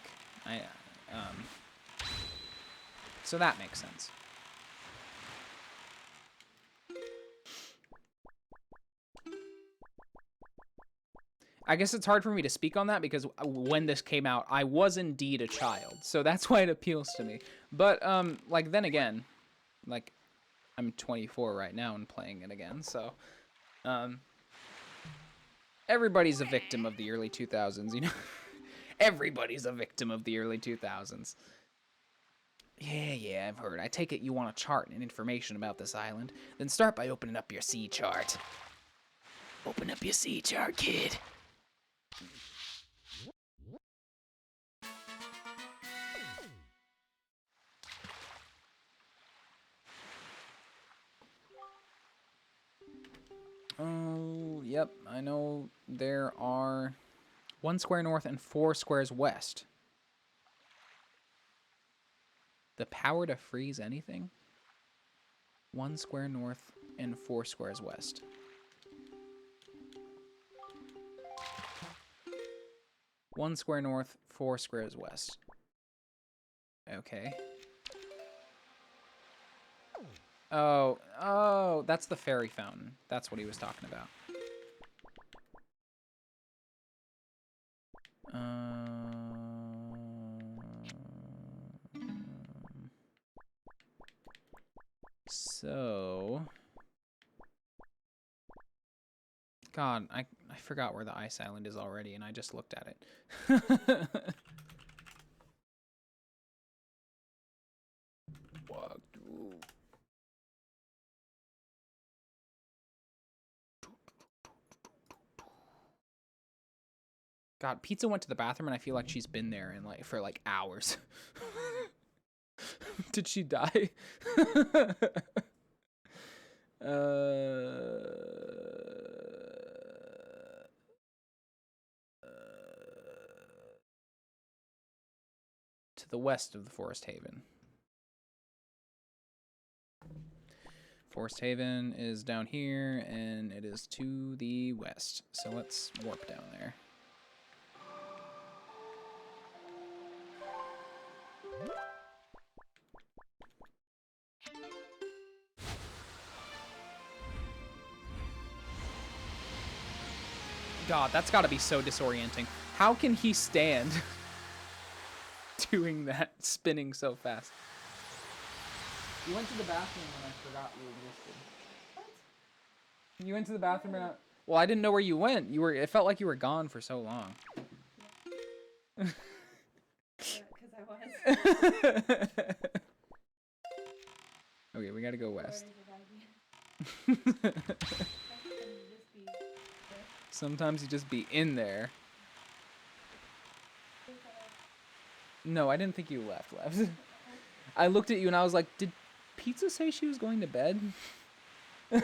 So that makes sense. I guess it's hard for me to speak on that because when this came out, I was indeed a child. So that's why it appeals to me. But, like, then again, like, I'm 24 right now and playing it again. So, everybody's a victim of the early 2000s, you know? Everybody's a victim of the early 2000s. Yeah, I've heard. I take it you want a chart and information about this island. Then start by opening up your sea chart. Open up your sea chart, kid. Oh, yep. I know there are 1 square north and 4 squares west. The power to freeze anything? 1 square north and 4 squares west. One square north, 4 squares west. Okay. Oh, that's the fairy fountain. That's what he was talking about. So... God, I forgot where the ice island is already, and I just looked at it. Walk through. God, Pizza went to the bathroom, and I feel like she's been there for like hours. Did she die? To the west of the Forest Haven. Forest Haven is down here, and it is to the west. So let's warp down there. God, that's got to be so disorienting. How can he stand doing that, spinning so fast? You went to the bathroom when I forgot you existed. What? You went to the bathroom and well, I didn't know where you went. It felt like you were gone for so long. Because I was. Okay, we gotta go west. Sometimes you just be in there. No, I didn't think you left. I looked at you and I was like, did Pizza say she was going to bed? Is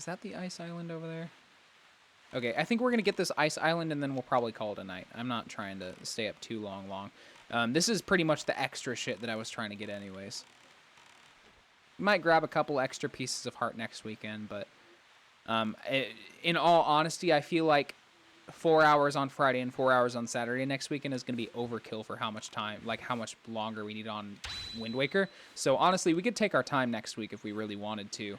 that the ice island over there? Okay, I think we're going to get this ice island and then we'll probably call it a night. I'm not trying to stay up too long. This is pretty much the extra shit that I was trying to get anyways. Might grab a couple extra pieces of heart next weekend, but in all honesty, I feel like 4 hours on Friday and 4 hours on Saturday next weekend is going to be overkill for how much time, like how much longer we need on Wind Waker. So honestly, we could take our time next week if we really wanted to.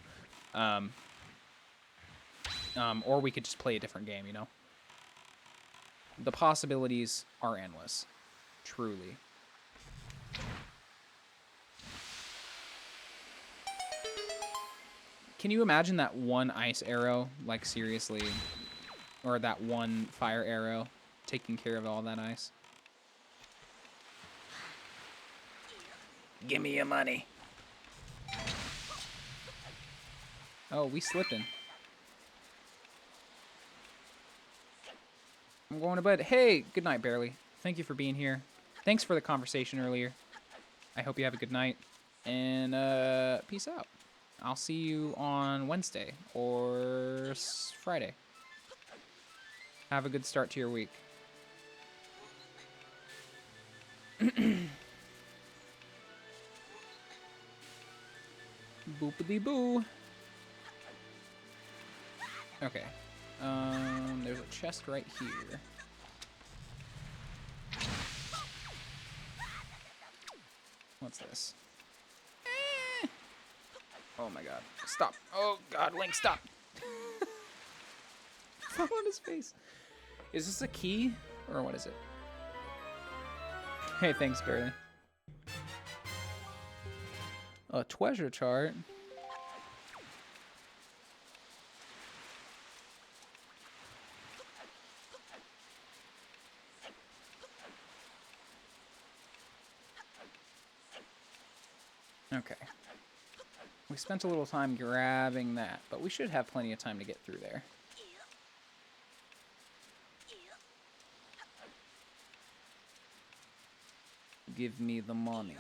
Or we could just play a different game, you know? The possibilities are endless. Truly. Can you imagine that one ice arrow, like seriously, or that one fire arrow taking care of all that ice? Give me your money. Oh, we slipping. I'm going to bed. Hey, good night, Barely. Thank you for being here. Thanks for the conversation earlier. I hope you have a good night. And peace out. I'll see you on Wednesday or Friday. Have a good start to your week. Boopity boo. Okay. There's a chest right here. What's this? Oh my god. Stop. Oh god, Link, stop. Fell on his face. Is this a key? Or what is it? Hey, thanks, Barely. A treasure chart. Okay. We spent a little time grabbing that, but we should have plenty of time to get through there. Give me the money.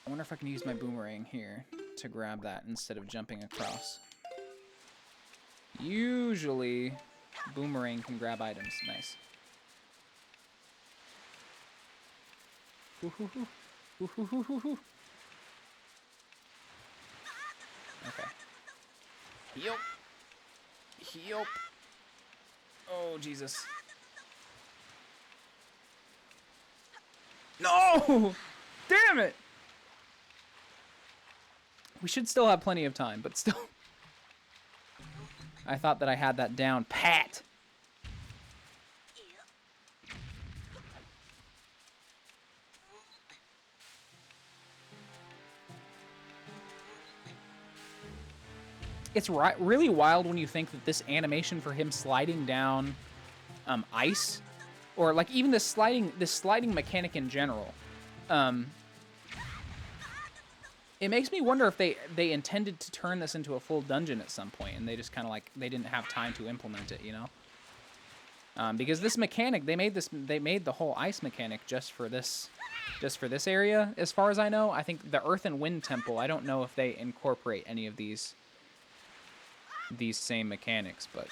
I wonder if I can use my boomerang here to grab that instead of jumping across. Usually, boomerang can grab items. Nice. Okay. Heal. Heal. Oh, Jesus. No! Damn it! We should still have plenty of time, but still. I thought that I had that down pat. It's really wild when you think that this animation for him sliding down ice, or like even this sliding mechanic in general, it makes me wonder if they intended to turn this into a full dungeon at some point, and they just kind of like they didn't have time to implement it, you know? Because this mechanic, they made the whole ice mechanic just for this area, as far as I know. I think the Earth and Wind Temple, I don't know if they incorporate any of these same mechanics, but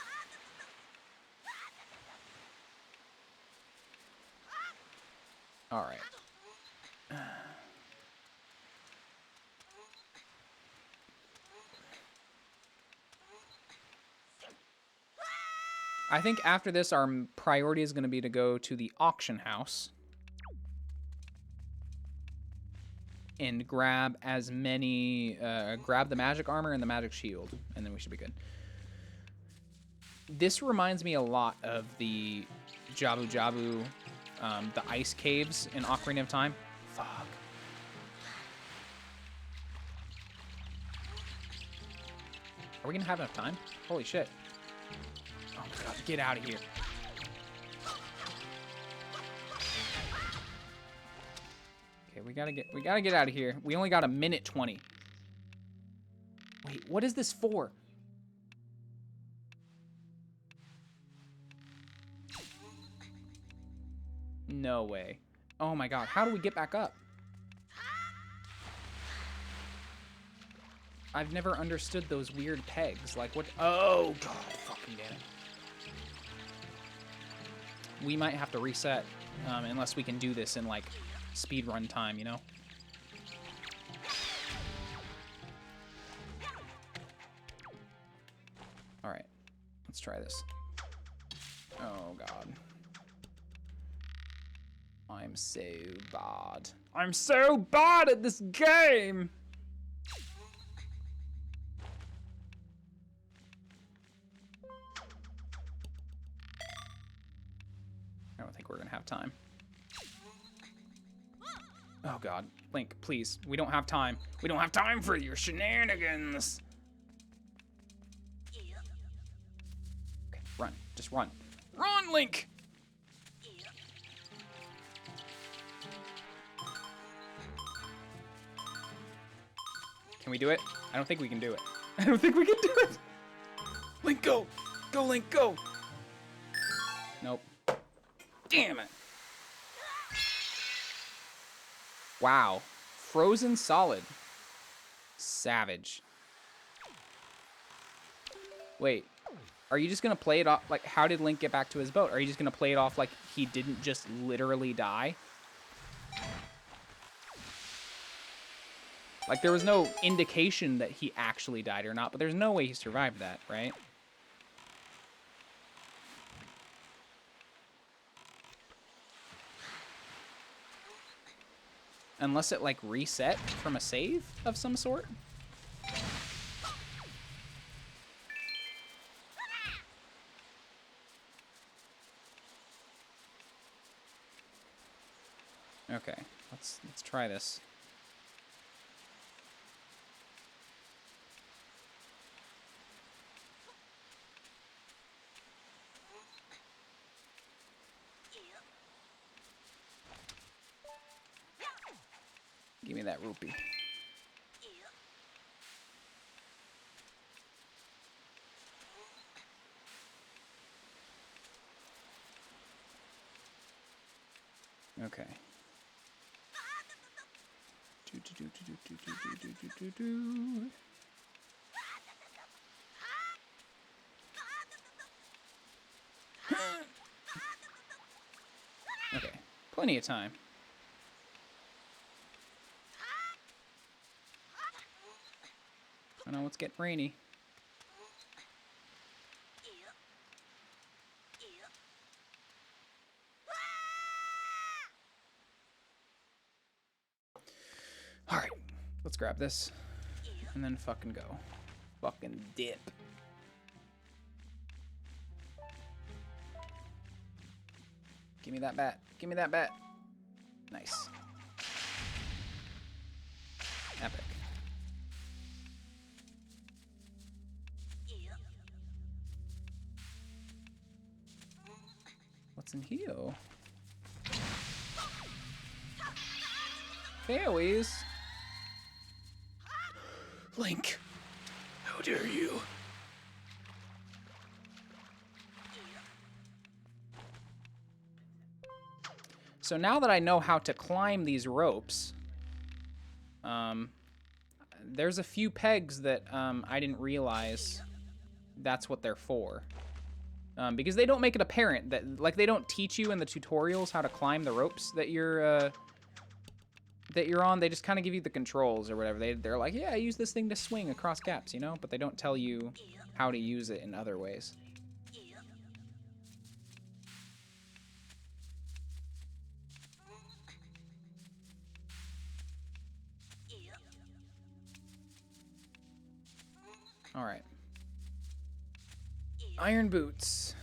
all right. I think after this, our priority is going to be to go to the auction house and grab as many, grab the magic armor and the magic shield, and then we should be good. This reminds me a lot of the Jabu Jabu, the ice caves in Ocarina of Time. Fuck. Are we gonna have enough time? Holy shit. Oh my god, get out of here. Okay, we gotta get out of here. We only got a minute 20. Wait, what is this for? No way. Oh my god, how do we get back up? I've never understood those weird pegs. Like what? Oh god, fucking damn it. We might have to reset, unless we can do this in like speed run time, you know? All right, let's try this. Oh god. I'm so bad. I'm so bad at this game! I don't think we're gonna have time. Oh god, Link, please. We don't have time. We don't have time for your shenanigans. Okay, run. Just run. Run, Link! Can we do it? I don't think we can do it. I don't think we can do it! Link, go! Go, Link, go! Nope. Damn it! Wow. Frozen solid. Savage. Wait. Are you just gonna play it off? Like, how did Link get back to his boat? Are you just gonna play it off like he didn't just literally die? Like, there was no indication that he actually died or not, but there's no way he survived that, right? Unless it, like, reset from a save of some sort. Okay, let's try this. Give me that rupee. Okay. Okay, plenty of time. I know it's getting rainy. All right, let's grab this and then fucking go. Fucking dip. Give me that bat. Give me that bat. Nice. Epic. What's in here? Fairies. Link, how dare you? So now that I know how to climb these ropes, there's a few pegs that I didn't realize that's what they're for. Because they don't make it apparent that, like, they don't teach you in the tutorials how to climb the ropes that you're on. They just kind of give you the controls or whatever. They're like, yeah, use this thing to swing across gaps, you know? But they don't tell you how to use it in other ways. All right. Iron boots.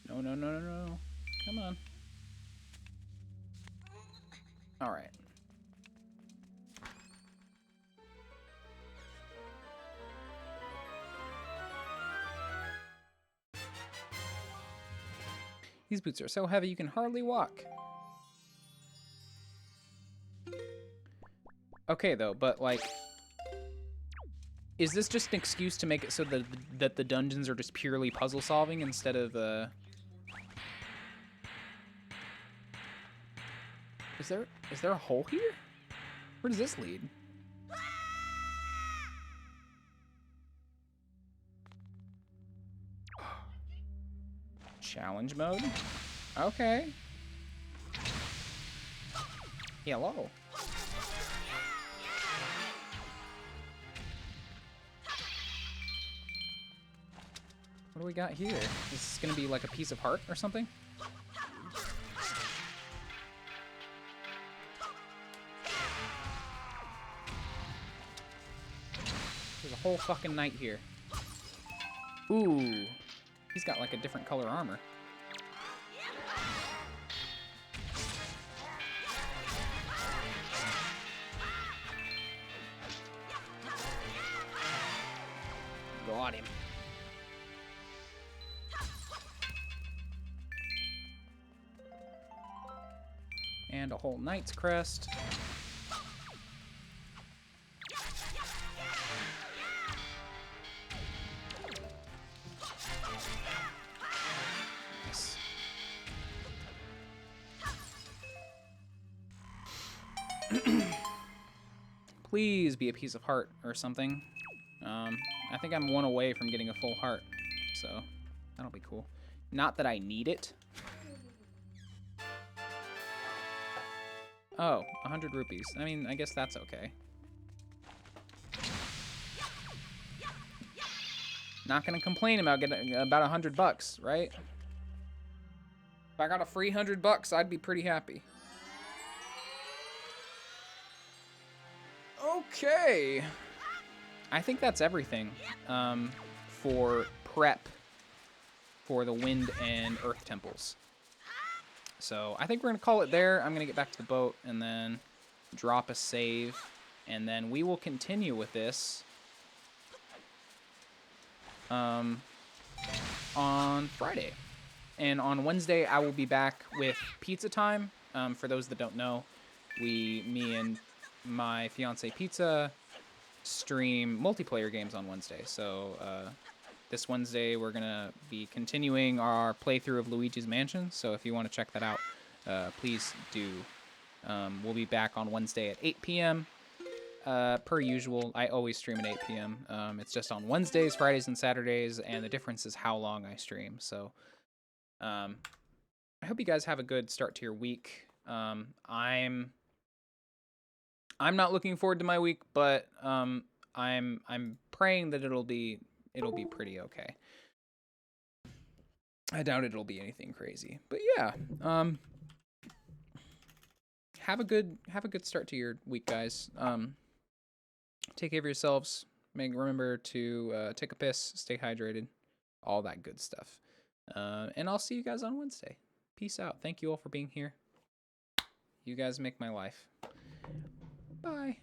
No, no, no, no, no. Come on. All right. These boots are so heavy you can hardly walk. Okay, though, but, like, is this just an excuse to make it so that the dungeons are just purely puzzle solving instead of Is there a hole here? Where does this lead? Challenge mode? Okay. Hello. What do we got here? Is this gonna be like a piece of heart or something? There's a whole fucking knight here. Ooh. He's got like a different color armor. Got him. And a whole knight's crest. Nice. Please be a piece of heart or something. I think I'm one away from getting a full heart, so that'll be cool. Not that I need it. Oh, 100 rupees. I mean, I guess that's okay. Not gonna complain about getting about $100, right? If I got a free $100, I'd be pretty happy. Okay. I think that's everything for prep for the wind and earth temples. So I think we're going to call it there. I'm going to get back to the boat and then drop a save. And then we will continue with this on Friday. And on Wednesday, I will be back with Pizza Time. For those that don't know, me and my fiance Pizza stream multiplayer games on Wednesday. So this Wednesday, we're going to be continuing our playthrough of Luigi's Mansion. So if you want to check that out, please do. We'll be back on Wednesday at 8 p.m. Per usual. I always stream at 8 p.m. It's just on Wednesdays, Fridays, and Saturdays, and the difference is how long I stream. So I hope you guys have a good start to your week. I'm not looking forward to my week, but I'm praying that it'll be pretty okay. I doubt it'll be anything crazy, but yeah. Have a good start to your week, guys. Take care of yourselves. Remember to take a piss, stay hydrated, all that good stuff. And I'll see you guys on Wednesday. Peace out. Thank you all for being here. You guys make my life. Bye.